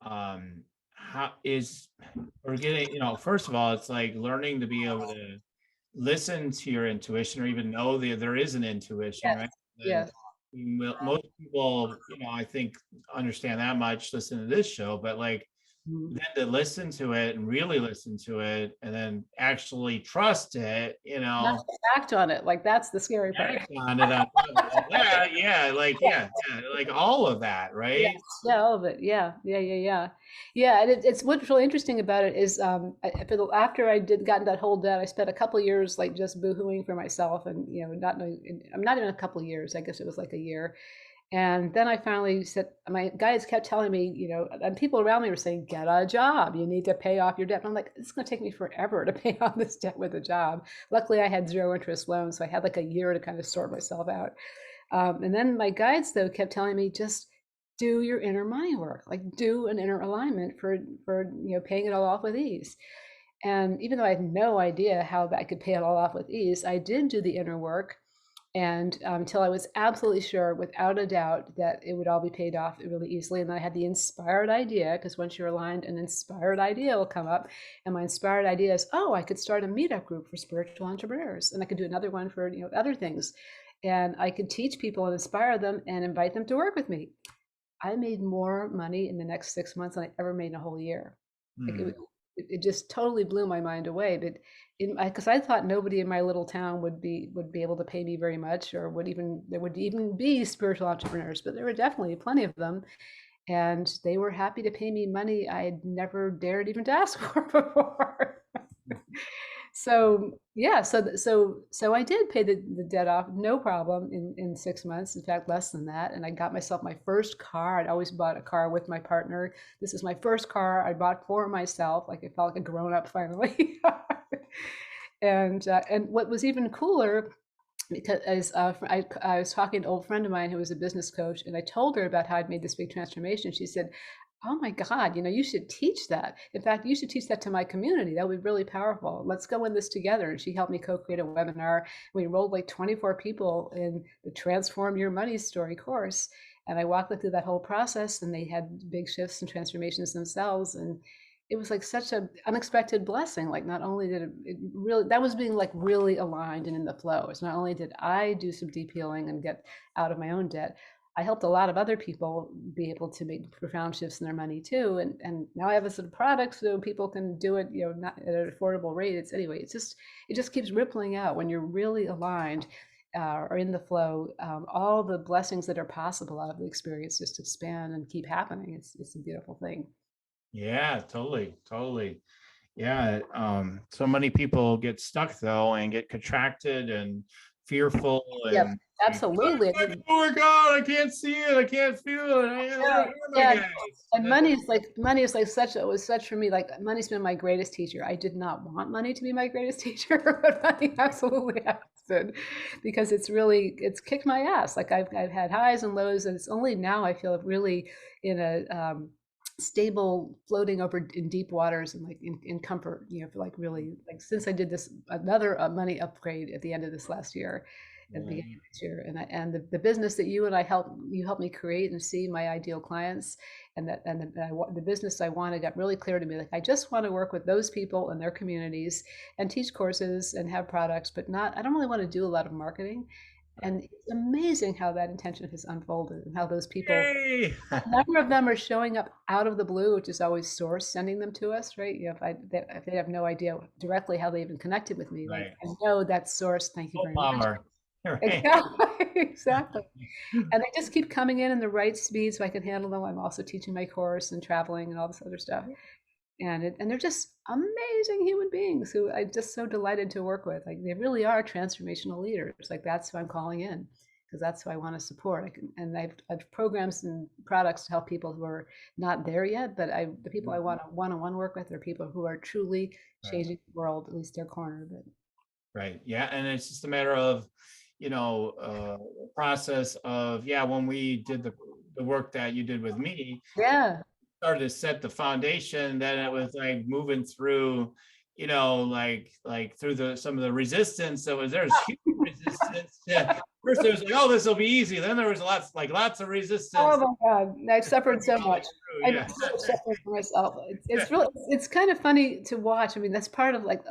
how is we're getting, you know, first of all, it's like learning to be able to listen to your intuition, or even know that there is an intuition,
yes,
right? And
yes,
most people, you know, I think understand that much, listen to this show, but like
Mhm.
then to listen to it and really listen to it and then actually trust it,
Not to act on it, like, that's the scary part.
act on it on top of all that. Yeah, like, yeah, like all of that,
Yes,
right?
yeah, all of it. Yeah, yeah, yeah, yeah. Yeah, and it's what's really interesting about it is after I did gotten that whole debt, I spent a couple years like just boohooing for myself and not knowing. I'm not even a couple years. I guess it was like a year. And then I finally said, my guys kept telling me, and people around me were saying, get a job. You need to pay off your debt. And I'm like, it's going to take me forever to pay off this debt with a job. Luckily, I had zero interest loans, so I had like a year to kind of sort myself out. And then my guides though kept telling me just do your inner money work, like do an inner alignment for paying it all off with ease. And even though I had no idea how I could pay it all off with ease, I did do the inner work. And until I was absolutely sure, without a doubt, that it would all be paid off really easily. And then I had the inspired idea, because once you're aligned, an inspired idea will come up. And my inspired idea is, oh, I could start a meetup group for spiritual entrepreneurs, and I could do another one for other things, and I could teach people and inspire them and invite them to work with me. I made more money in the next 6 months than I ever made in a whole year. Like
Hmm.
it just totally blew my mind away. But because I thought nobody in my little town would be able to pay me very much, or there would even be spiritual entrepreneurs, but there were definitely plenty of them, and they were happy to pay me money I had never dared even to ask for before. So yeah, so I did pay the debt off, no problem, in 6 months. In fact, less than that. And I got myself my first car. I'd always bought a car with my partner. This is my first car I bought for myself. Like I felt like a grown up finally. And what was even cooler, because I was talking to an old friend of mine who was a business coach, and I told her about how I'd made this big transformation. She said, oh my God, you should teach that. In fact, you should teach that to my community. That would be really powerful. Let's go in this together. And she helped me co-create a webinar. We enrolled like 24 people in the Transform Your Money Story course. And I walked them through that whole process, and they had big shifts and transformations themselves. And it was like such an unexpected blessing. Like not only did it really, that was being like really aligned and in the flow. It's not only did I do some deep healing and get out of my own debt, I helped a lot of other people be able to make profound shifts in their money too. And now I have a sort of product so people can do it, not at an affordable rate. It just keeps rippling out when you're really aligned, or in the flow. All the blessings that are possible out of the experience just expand and keep happening. It's a beautiful thing.
Yeah, totally, totally. Yeah, so many people get stuck though and get contracted and fearful
Yep,
and like,
absolutely. I
"It's not
mean,
gonna work out. I can't see it. I can't feel it.
yeah,
Where am I,
yeah.
guys?"
And money is like such it was such for me, like money's been my greatest teacher. I did not want money to be my greatest teacher, but money absolutely has been, because it's kicked my ass. Like I've had highs and lows, and it's only now I feel really in a stable, floating over in deep waters, and like in comfort, for like really, like since I did this another money upgrade at the end of this last year, at the beginning
Mm,
of this year. And the business that you and I helped me create and see my ideal clients, and the business I wanted got really clear to me. Like I just want to work with those people and their communities and teach courses and have products, but not, I don't really want to do a lot of marketing.
right.
And it's amazing how that intention has unfolded, and how those people,
Yay!
a number of them are showing up out of the blue, which is always source sending them to us, right? If they have no idea directly how they even connected with me, like
Right.
I know that source. Thank you
Full
very much.
power. Right.
Exactly, exactly. And they just keep coming in the right speed so I can handle them. I'm also teaching my course and traveling and all this other stuff. And they're just amazing human beings who I'm just so delighted to work with. Like they really are transformational leaders. Like that's who I'm calling in, because that's who I want to support. And I've programs and products to help people who are not there yet, but the people I want to one-on-one work with are people who are truly
Right.
changing the world, at least their corner of it.
Right. Yeah. And it's just a matter of, process of, yeah, when we did the work that you did with me,
Yeah.
started to set the foundation, then it was like moving through, like through some of the resistance. So there's huge resistance. Yeah. First it was like, oh, this will be easy. Then there was lots of
Oh
resistance.
my God, I suffered so
Following
much.
through.
I'm
Yeah.
so suffering for myself. It's really, it's kind of funny to watch. I mean, that's part of like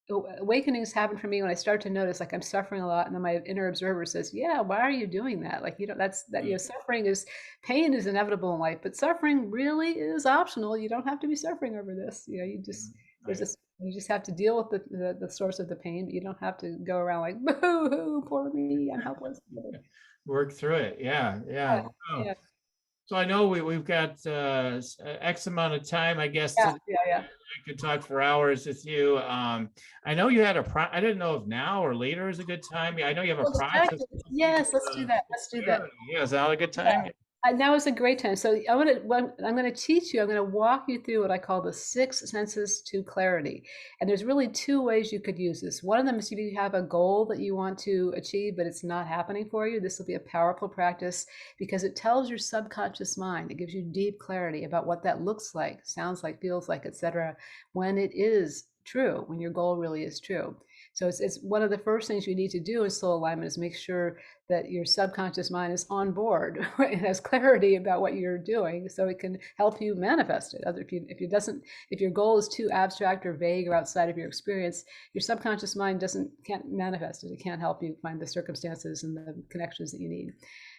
awakenings happen for me when I start to notice like I'm suffering a lot, and then my inner observer says, "Yeah, why are you doing that? Like, you know, suffering is, pain is inevitable in life, but suffering really is optional. You don't have to be suffering over this. You know, you just there's
Right.
this you just have to deal with the source of the pain, but you don't have to go around like, boo hoo, poor me, I'm helpless."
Work through it. Yeah.
Yeah,
Yeah. Oh.
yeah,
So I know we've got X amount of time, I guess,
yeah,
to
yeah, yeah.
I could talk for hours with you. I know you had I didn't know if now or later is a good time. I know you have a
Well,
process.
yes, let's do that. Let's do that.
Clarity. Yeah, is that a good time?
Now is a great time. So I'm going to teach you. I'm going to walk you through what I call the six senses to clarity. And there's really two ways you could use this. One of them is if you have a goal that you want to achieve, but it's not happening for you. This will be a powerful practice because it tells your subconscious mind. It gives you deep clarity about what that looks like, sounds like, feels like, etc. When it is true, when your goal really is true. So it's one of the first things you need to do in soul alignment is make sure that your subconscious mind is on board and has clarity about what you're doing, so it can help you manifest it. If your goal is too abstract or vague or outside of your experience, your subconscious mind can't manifest it. It can't help you find the circumstances and the connections that you need.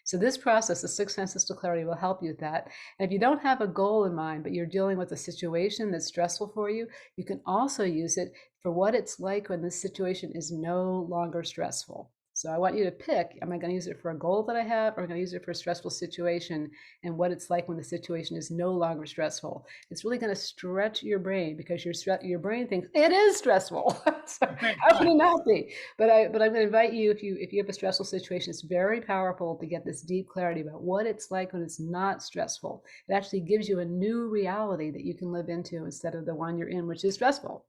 So this process, the six senses to clarity, will help you with that. And if you don't have a goal in mind, but you're dealing with a situation that's stressful for you, you can also use it for what it's like when this situation is no longer stressful. So I want you to pick, am I going to use it for a goal that I have, or am I going to use it for a stressful situation, and what it's like when the situation is no longer stressful. It's really going to stretch your brain because your brain thinks it is stressful. So how can it not be? But I'm going to invite you, if you have a stressful situation, it's very powerful to get this deep clarity about what it's like when it's not stressful. It actually gives you a new reality that you can live into instead of the one you're in, which is stressful.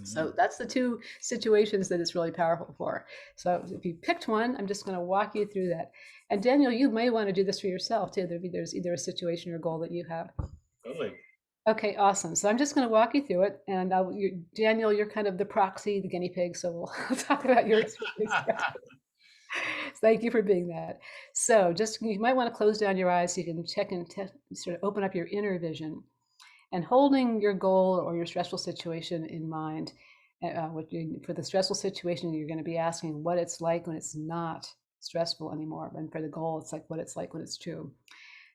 So that's the two situations that it's really powerful for. So if you picked one, I'm just going to walk you through that. And Daniel, you may want to do this for yourself too. There's either a situation or goal that you have.
Totally.
Okay, awesome. So I'm just going to walk you through it. And Daniel, you're kind of the proxy, the guinea pig. So we'll talk about your experience. Thank you for being that. So just, you might want to close down your eyes so you can check and sort of open up your inner vision. And holding your goal or your stressful situation in mind, for the stressful situation, you're going to be asking what it's like when it's not stressful anymore. And for the goal, it's like what it's like when it's true.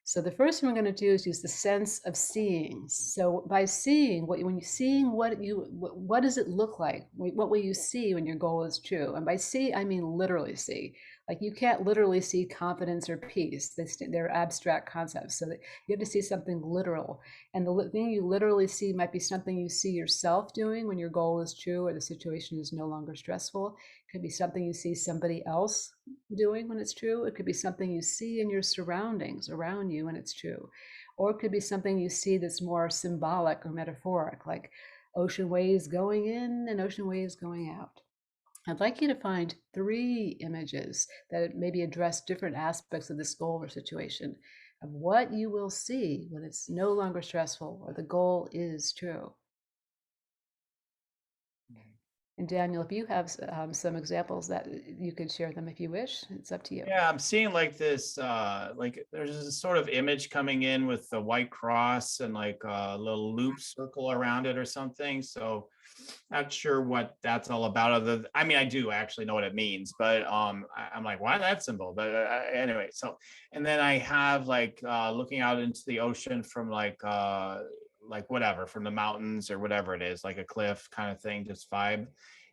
So the first thing we're going to do is use the sense of seeing. So by seeing, when you're seeing what does it look like? What will you see when your goal is true? And by see, I mean literally see. Like you can't literally see confidence or peace. They're abstract concepts. So that you have to see something literal. And the thing you literally see might be something you see yourself doing when your goal is true or the situation is no longer stressful. It could be something you see somebody else doing when it's true. It could be something you see in your surroundings around you when it's true. Or it could be something you see that's more symbolic or metaphoric, like ocean waves going in and ocean waves going out. I'd like you to find 3 images that maybe address different aspects of this goal or situation of what you will see when it's no longer stressful or the goal is true. And Daniel, if you have some examples that you could share them if you wish, it's up to you.
Yeah, I'm seeing like this, like there's this sort of image coming in with the white cross and like a little loop circle around it or something. So not sure what that's all about. I mean, I do actually know what it means, but I'm like, why that symbol? But anyway, so and then I have like looking out into the ocean from like whatever, from the mountains or whatever it is, like a cliff kind of thing, just vibe.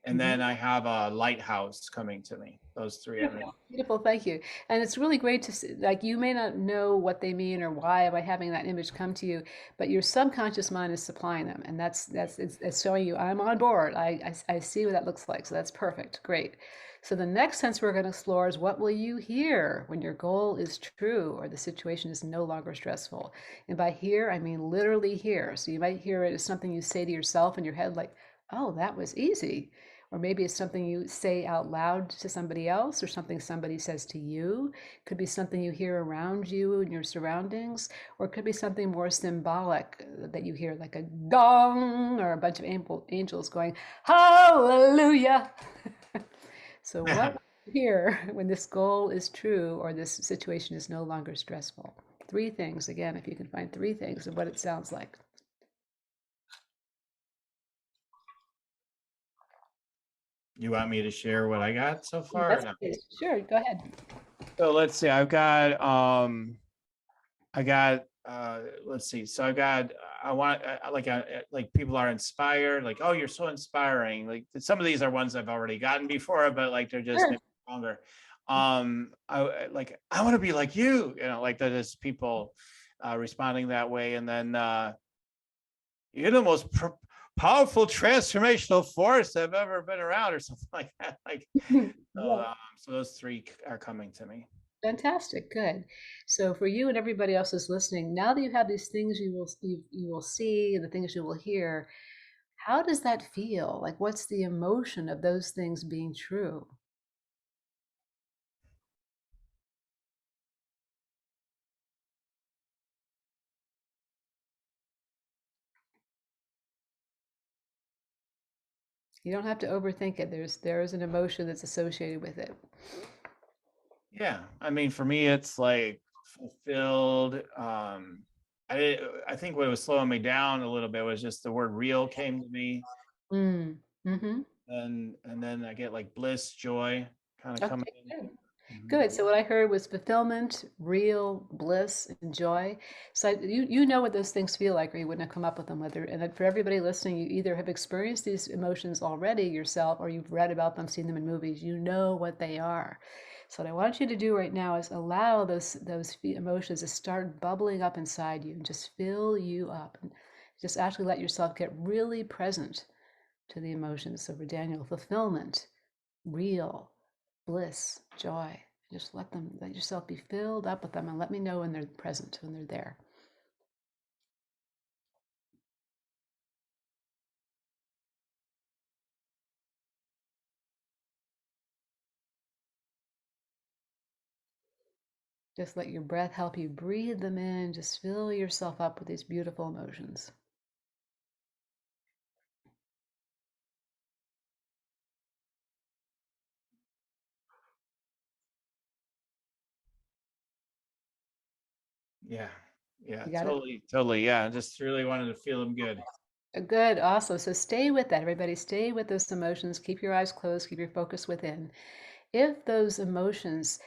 And then I have a lighthouse coming to me. Those 3 images.
Beautiful, beautiful, thank you. And it's really great to see, like, you may not know what they mean or why by having that image come to you, but your subconscious mind is supplying them. And it's showing you, I'm on board. I see what that looks like. So that's perfect. Great. So the next sense we're going to explore is what will you hear when your goal is true or the situation is no longer stressful? And by hear, I mean literally hear. So you might hear it as something you say to yourself in your head, like, oh, that was easy. Or maybe it's something you say out loud to somebody else or something somebody says to you. It could be something you hear around you in your surroundings, or it could be something more symbolic that you hear, like a gong or a bunch of angels going, hallelujah. So what will you hear when this goal is true or this situation is no longer stressful? 3 things, again, if you can find 3 things of what it sounds like.
You want me to share what I got so far or
Yes,
not?
please. Sure, go ahead.
So let's see. Let's see. So I got I want like people are inspired, like, oh, you're so inspiring. Like some of these are ones I've already gotten before, but like they're just
Sure.
maybe stronger. I want to be like you know, like there's people responding that way. And then you're the most powerful transformational force I've ever been around, or something like that. Like
Yeah.
so those three are coming to me.
Fantastic, good. So for you and everybody else who's listening, now that you have these things you will see and the things you will hear, how does that feel? Like what's the emotion of those things being true? You don't have to overthink it. There is an emotion that's associated with it.
Yeah, I mean, for me, it's like fulfilled. I think what was slowing me down a little bit was just the word real came to me,
Mm. Mm-hmm.
and then I get like bliss, joy, kind of coming
Okay,
in.
good.
Mhm.
Good. So what I heard was fulfillment, real bliss, and joy. So you know what those things feel like, or you wouldn't have come up with them. Whether and then for everybody listening, you either have experienced these emotions already yourself, or you've read about them, seen them in movies. You know what they are. So what I want you to do right now is allow those emotions to start bubbling up inside you and just fill you up. And just actually let yourself get really present to the emotions. So for Daniel, fulfillment, real, bliss, joy. Just let yourself be filled up with them and let me know when they're present, when they're there. Just let your breath help you breathe them in. Just fill yourself up with these beautiful emotions.
Yeah, yeah,
You got it?
totally. Yeah, I just really wanted to feel them good.
Good, awesome. So stay with that. Everybody stay with those emotions. Keep your eyes closed, keep your focus within. If those emotions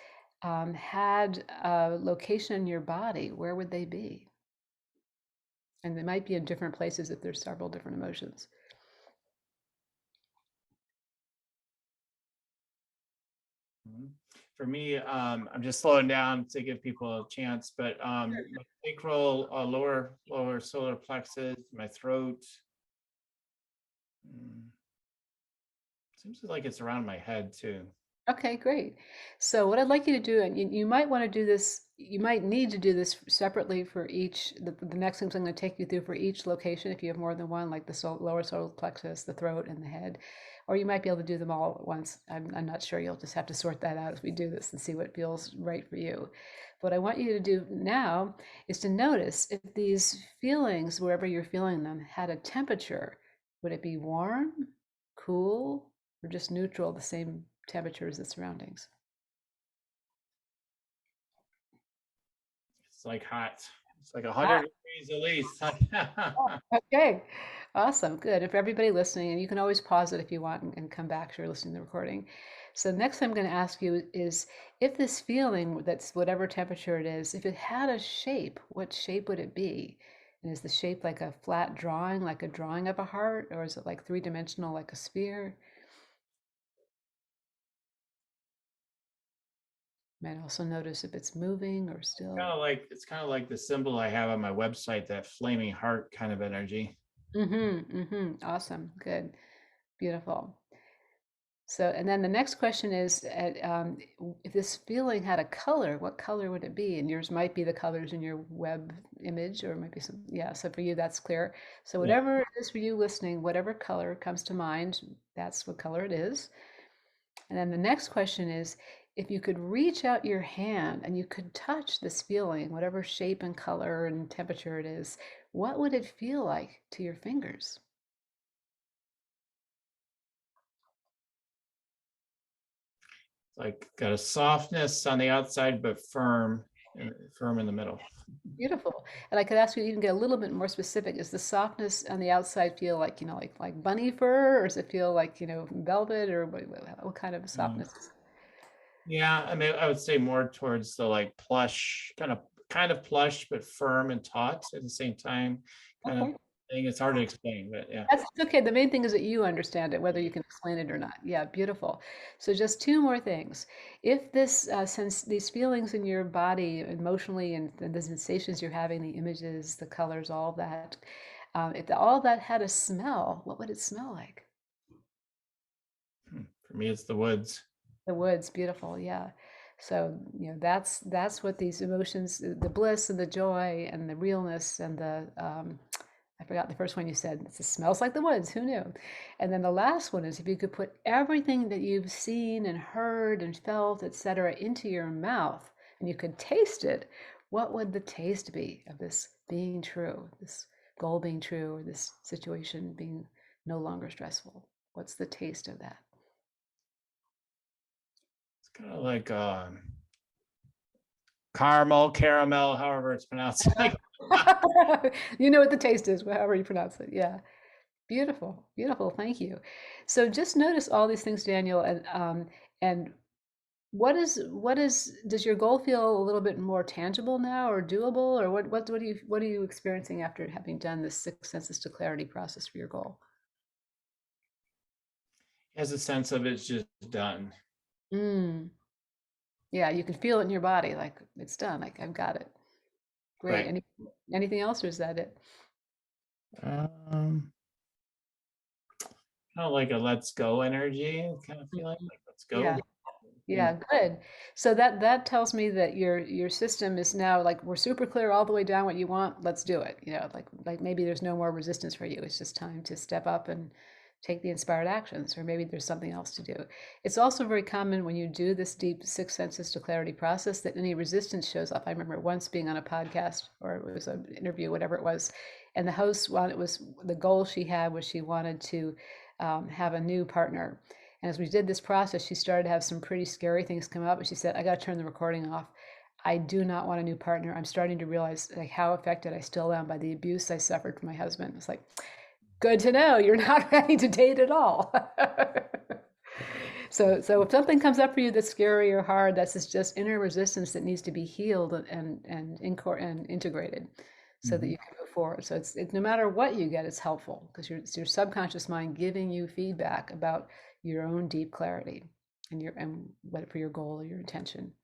had a location in your body, where would they be? And they might be in different places if there's several different emotions.
Mhm. For me, I'm just slowing down to give people a chance, but my sacral, lower solar plexus, my throat. mm, Seems like it's around my head too.
Okay, great. So what I'd like you to do, and you might want to do this, you might need to do this separately for each, the next things I'm going to take you through for each location, if you have more than one, like the lower solar plexus, the throat, and the head, or you might be able to do them all at once. I'm not sure. You'll just have to sort that out as we do this and see what feels right for you. What I want you to do now is to notice if these feelings, wherever you're feeling them, had a temperature. Would it be warm, cool, or just neutral, the same temperature as the surroundings?
It's like hot. It's like
Hot.
100 degrees at least.
Okay, awesome, good. And for everybody listening, and you can always pause it if you want and come back if you're listening to the recording. So next I'm going to ask you is if this feeling that's whatever temperature it is, if it had a shape, what shape would it be? And is the shape like a flat drawing, like a drawing of a heart, or is it like three-dimensional, like a sphere? Might also notice if it's moving or still.
It's kind of like the symbol I have on my website, that flaming heart kind of energy.
Mm-hmm, mm-hmm. Awesome, good, beautiful. So, and then the next question is, if this feeling had a color, what color would it be? And yours might be the colors in your web image, or it might be some, yeah. So for you, that's clear. So
Yeah.
whatever it is for you listening, whatever color comes to mind, that's what color it is. And then the next question is, if you could reach out your hand and you could touch this feeling, whatever shape and color and temperature it is, what would it feel like to your fingers?
Like got a softness on the outside, but firm. firm in the middle.
Beautiful. And I could ask you to even get a little bit more specific. Is the softness on the outside feel like, like bunny fur, or does it feel like, velvet, or what kind of
Mm.
softness?
Yeah, I mean, I would say more towards the like plush, kind of plush, but firm and taut at the same time. Kind of
Okay.
thing. It's hard to explain, but yeah.
That's okay. The main thing is that you understand it, whether you can explain it or not. Yeah, beautiful. So just two more things. If this sense, these feelings in your body, emotionally, and the sensations you're having, the images, the colors, all of that, if all that had a smell, what would it smell like?
For me, it's the woods.
The woods, beautiful, yeah. So, that's what these emotions, the bliss and the joy and the realness and the I forgot the first one you said. It smells like the woods. Who knew? And then the last one is if you could put everything that you've seen and heard and felt, etc., into your mouth and you could taste it, what would the taste be of this being true, this goal being true, or this situation being no longer stressful? What's the taste of that?
It's kind of like caramel, however it's pronounced. Like,
You know what the taste is, however you pronounce it. Yeah. Beautiful, beautiful. Thank you. So just notice all these things, Daniel, and does your goal feel a little bit more tangible now or doable, or what are you experiencing after having done this six senses to clarity process for your goal?
has a sense of it's just done.
Mm. Yeah, you can feel it in your body, like it's done, like I've got it. Great.
Right.
Anything else, or is that it?
Um, Kind of like a let's go energy, kind of feeling like let's
Yeah.
go.
Yeah, good. So that tells me that your system is now like we're super clear all the way down what you want. Let's do it. Like maybe there's no more resistance for you. It's just time to step up and take the inspired actions, or maybe there's something else to do. It's also very common when you do this deep six senses to clarity process that any resistance shows up. I remember once being on a podcast, or it was an interview, whatever it was, and the host wanted, it was the goal she had was she wanted to have a new partner. And as we did this process, she started to have some pretty scary things come up. And she said, I got to turn the recording off. I do not want a new partner. I'm starting to realize like how affected I still am by the abuse I suffered from my husband. It's like, good to know you're not ready to date at all. So if something comes up for you that's scary or hard, that's just inner resistance that needs to be healed and integrated so that
Mhm.
you can move forward. So it's no matter what you get, it's helpful because it's your subconscious mind giving you feedback about your own deep clarity and what for your goal or your intention.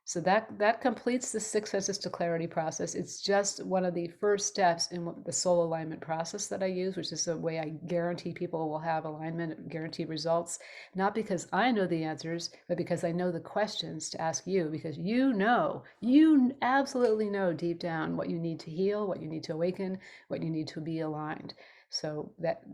So that completes the six senses to clarity process. It's just one of the first steps in the soul alignment process that I use, which is a way I guarantee people will have alignment, guaranteed results, not because I know the answers, but because I know the questions to ask you, because you absolutely know deep down what you need to heal, what you need to awaken, what you need to be aligned. So that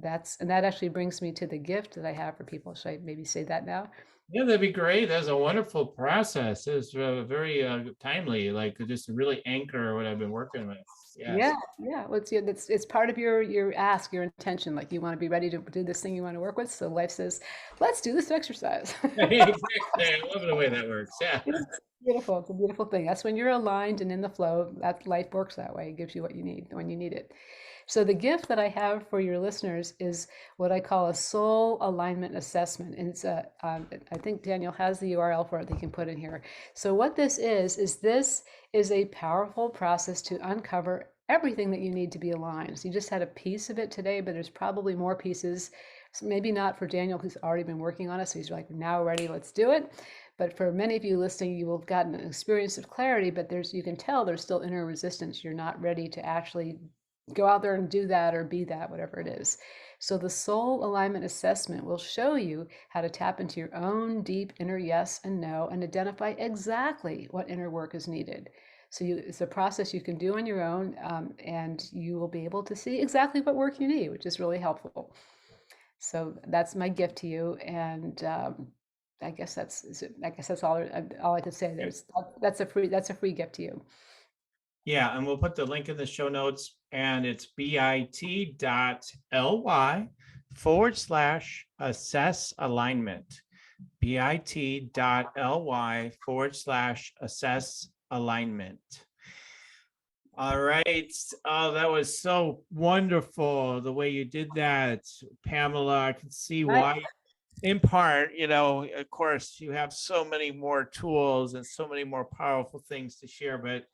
actually brings me to the gift that I have for people. Should I maybe say that now?
Yeah, that'd be great. That's a wonderful process. It's very timely, like just to really anchor what I've been working with.
Yeah,
Yes.
yeah. Well, it's part of your ask, your intention. Like you want to be ready to do this thing you want to work with. So life says, let's do this exercise.
Exactly. I love the way that works. Yeah.
It's beautiful. It's a beautiful thing. That's when you're aligned and in the flow. That life works that way. It gives you what you need when you need it. So the gift that I have for your listeners is what I call a soul alignment assessment, and I think Daniel has the URL for it that you can put in here. So what this is a powerful process to uncover everything that you need to be aligned. So you just had a piece of it today, but there's probably more pieces. So maybe not for Daniel, who's already been working on it. So he's like, now ready, let's do it. But for many of you listening, you will have gotten an experience of clarity, but you can tell there's still inner resistance. You're not ready to actually go out there and do that or be that, whatever it is. So the soul alignment assessment will show you how to tap into your own deep inner yes and no and identify exactly what inner work is needed. So it's a process you can do on your own, and you will be able to see exactly what work you need, which is really helpful. So that's my gift to you, and I guess that's all I could say. That's a free gift to you.
Yeah, and we'll put the link in the show notes, and it's bit.ly/assess alignment. bit.ly/assess alignment. All right. Oh, that was so wonderful the way you did that, Pamela. I can see
I,
why, in part, of course, you have so many more tools and so many more powerful things to share, but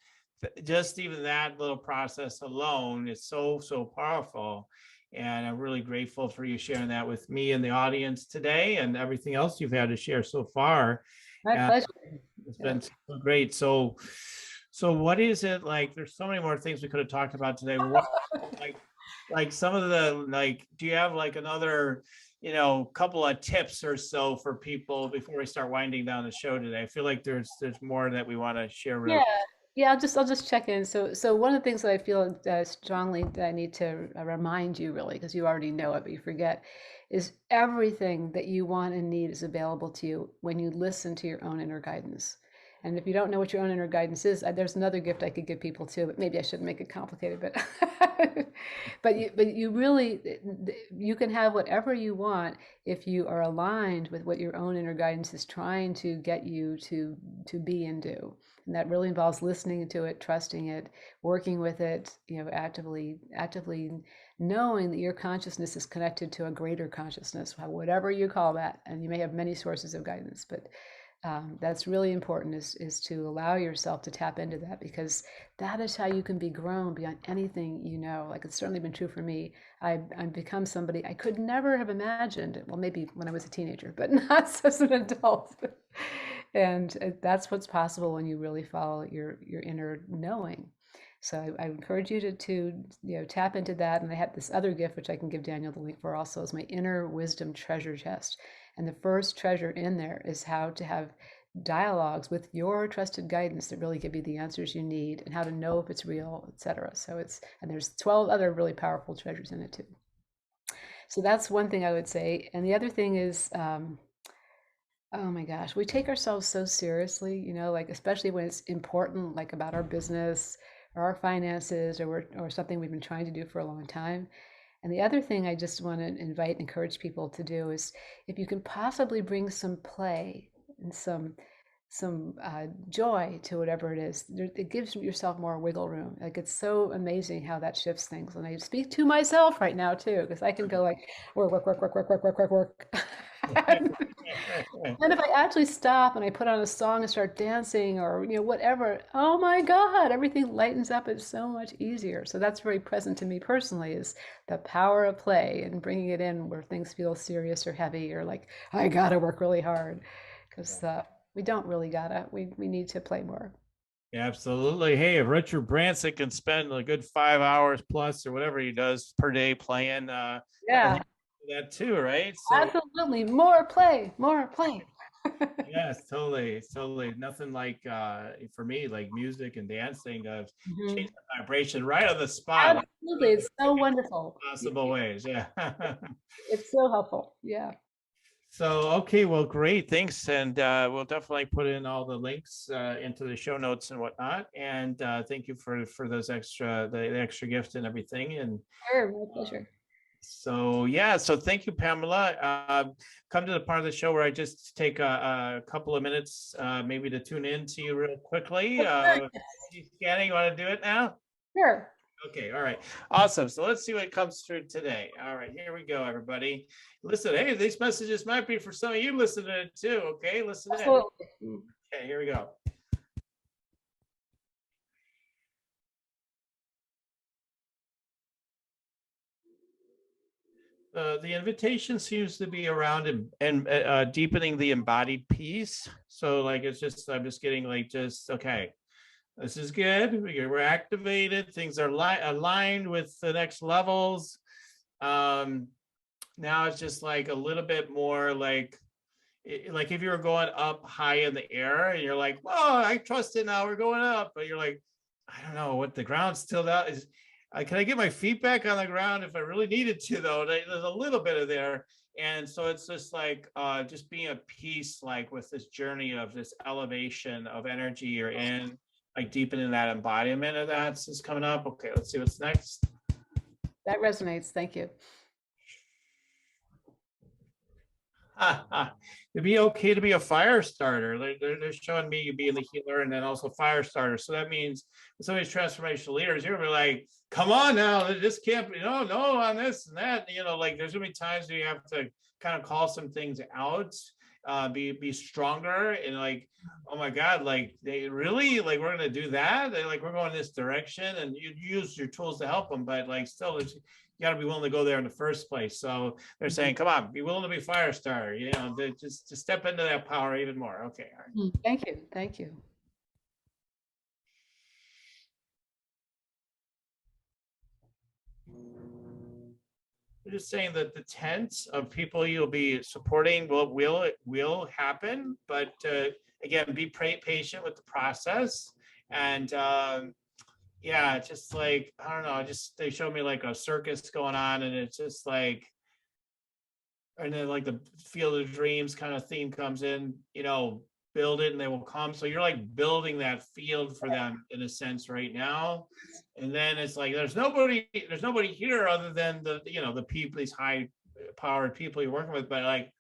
just even that little process alone is so, so powerful. And I'm really grateful for you sharing that with me and the audience today and everything else you've had to share so far.
my
And
pleasure.
it's
Yeah.
been so great. So what is it like? There's so many more things we could have talked about today. What like some of the do you have like another, couple of tips or so for people before we start winding down the show today? I feel like there's more that we want to share real.
Yeah, yeah. I'll just check in. So one of the things that I feel strongly that I need to remind you, really, because you already know it, but you forget, is everything that you want and need is available to you when you listen to your own inner guidance. And if you don't know what your own inner guidance is, there's another gift I could give people too, but maybe I shouldn't make it complicated. But but you really you can have whatever you want if you are aligned with what your own inner guidance is trying to get you to be and do. And that really involves listening to it, trusting it, working with it, actively knowing that your consciousness is connected to a greater consciousness, whatever you call that. And you may have many sources of guidance, but that's really important is to allow yourself to tap into that, because that is how you can be grown beyond anything you know. Like, it's certainly been true for me. I've become somebody I could never have imagined. Well, maybe when I was a teenager, but not as an adult. And that's what's possible when you really follow your inner knowing. So I encourage you to tap into that. And I have this other gift, which I can give Daniel the link for also, is my inner wisdom treasure chest. And the first treasure in there is how to have dialogues with your trusted guidance that really give you the answers you need, and how to know if it's real, etc. And there's 12 other really powerful treasures in it too. So that's one thing I would say. And the other thing is, oh my gosh, we take ourselves so seriously, like, especially when it's important, like about our business or our finances, or something we've been trying to do for a long time. And the other thing I just want to invite and encourage people to do is, if you can possibly bring some play and some joy to whatever it is, it gives yourself more wiggle room. Like, it's so amazing how that shifts things. And I speak to myself right now too, because I can go like work, work, work, work, work, work, work, work, work. And if I actually stop and I put on a song and start dancing, or whatever, oh my God, everything lightens up. It's so much easier. So that's very present to me personally, is the power of play and bringing it in where things feel serious or heavy, or like I gotta work really hard, because we don't really gotta. We need to play more.
Absolutely. Hey, if Richard Branson can spend a good 5 hours plus or whatever he does per day playing, I
Yeah,
think that too, right? So
absolutely. More play, more play.
yes, totally, totally. Nothing like for me, like music and dancing, change
Mhm.
the vibration right on the spot, like
Absolutely. It's so wonderful.
possible ways. Yeah.
It's so helpful. Yeah.
So, okay, well, great. Thanks. And we'll definitely put in all the links into the show notes and whatnot. And thank you for those the extra gift and everything. And
Sure, my pleasure.
so, yeah, so thank you, Pamela. Come to the part of the show where I just take a couple of minutes, maybe to tune in to you real quickly. Scanning, you want to do it now?
Sure.
Okay, all right. Awesome. So let's see what comes through today. All right, here we go, everybody. Listen, hey, these messages might be for some of you listening too. Okay, listen in.
Absolutely.
Okay, here we go. The invitation seems to be around and deepening the embodied peace. So like, I'm just getting like, okay, this is good. We're activated. Things are aligned with the next levels. Now it's just like a little bit more like if you were going up high in the air and you're like, oh, I trust it now, we're going up. But you're like, I don't know what the ground's still out is. Can I get my feet back on the ground if I really needed to, though? There's a little bit of there. And so it's just like just being at peace, like with this journey of this elevation of energy you're in, like deepening that embodiment of that's just coming up. Okay, let's see what's next.
That resonates. Thank you.
It'd be okay to be a fire starter. They're showing me you being the healer and then also fire starter. So that means some of these transformational leaders, you're gonna be like, come on now, this can't be, no, on this and that. Like there's gonna be times where you have to kind of call some things out, be stronger, and like, oh my God, like they really, like we're gonna do that. They like we're going this direction, and you use your tools to help them, but like still you got to be willing to go there in the first place. So they're saying, come on, be willing to be fire starter, just to step into that power even more. Okay. All right.
Thank you. Thank you.
We're just saying that the tents of people you'll be supporting will happen, but again, be patient with the process. And yeah, just like, I don't know, they showed me like a circus going on, and it's just like, and then like the Field of Dreams kind of theme comes in, build it and they will come. So you're like building that field for them in a sense right now. And then it's like there's nobody here other than the people, these high powered people you're working with, but like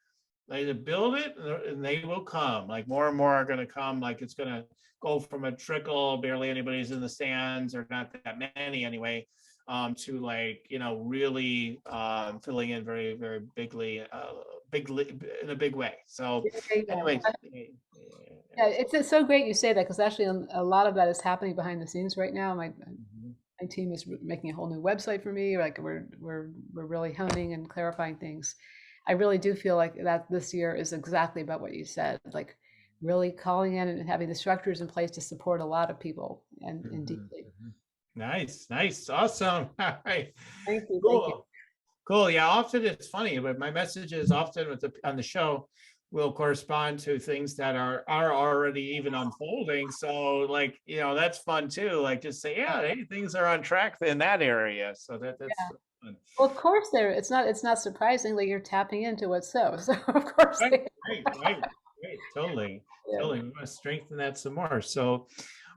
they build it and they will come. Like more and more are going to come. Like it's going to go from a trickle, barely anybody's in the stands, or not that many anyway, to like really filling in very, very bigly in a big way. So anyway,
yeah, it's so great you say that, because actually a lot of that is happening behind the scenes right now. My team is making a whole new website for me. Like we're really honing and clarifying things. I really do feel like that this year is exactly about what you said, like really calling in and having the structures in place to support a lot of people and deeply.
Nice, awesome. All right.
Thank you.
Cool.
Thank you.
Cool. Yeah, often it's funny, but my messages often on the show will correspond to things that are already even unfolding. So like, that's fun too. Like just say, yeah, hey, things are on track in that area. So that's fun.
Well, of course it's not surprisingly you're tapping into what's so of course.
Right. Totally. We want to strengthen that some more. So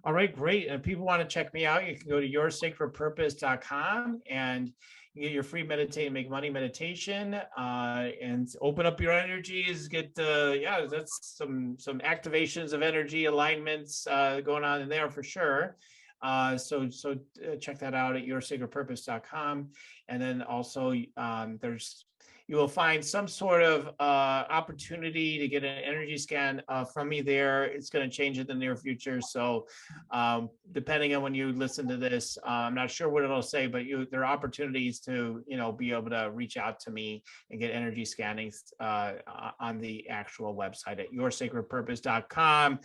all right, great. And if people want to check me out, you can go to yoursacredpurpose.com and you get your free meditate and make money meditation, and open up your energies. Get that's some activations of energy alignments going on in there for sure. So check that out at yoursacredpurpose.com. And then also you will find some sort of opportunity to get an energy scan from me there. It's going to change in the near future. So depending on when you listen to this, I'm not sure what it'll say, but there are opportunities to, be able to reach out to me and get energy scanning on the actual website at yoursacredpurpose.com.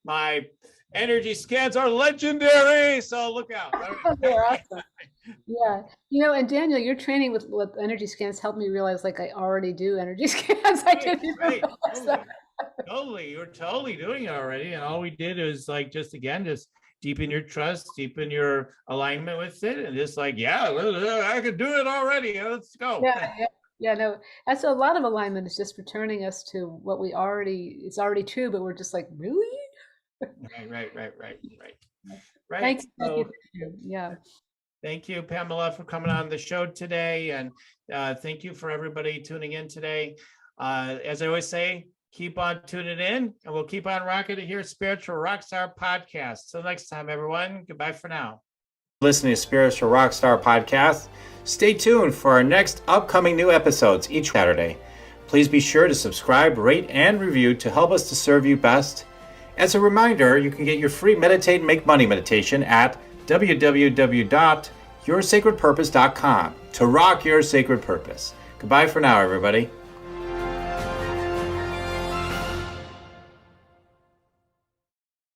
My energy scans are legendary, so look out.
They're awesome. Yeah, and Daniel, your training with energy scans helped me realize like I already do energy scans. I didn't
Totally. You're totally doing it already, and all we did is like just deepen your trust, deepen your alignment with it, and just like, I could do it already. Let's go.
Yeah, no, that's a lot of alignment. Is just returning us to what it's already true, but we're just like, really?
Right.
Thank you. Yeah.
Thank you, Pamela, for coming on the show today. And thank you for everybody tuning in today. As I always say, keep on tuning in, and we'll keep on rocking it here, Spiritual Rockstar Podcast. Till next time, everyone. Goodbye for now. Listening to Spiritual Rockstar Podcast. Stay tuned for our next upcoming new episodes each Saturday. Please be sure to subscribe, rate, and review to help us to serve you best. As a reminder, you can get your free Meditate and Make Money meditation at www.yoursacredpurpose.com to rock your sacred purpose. Goodbye for now, everybody.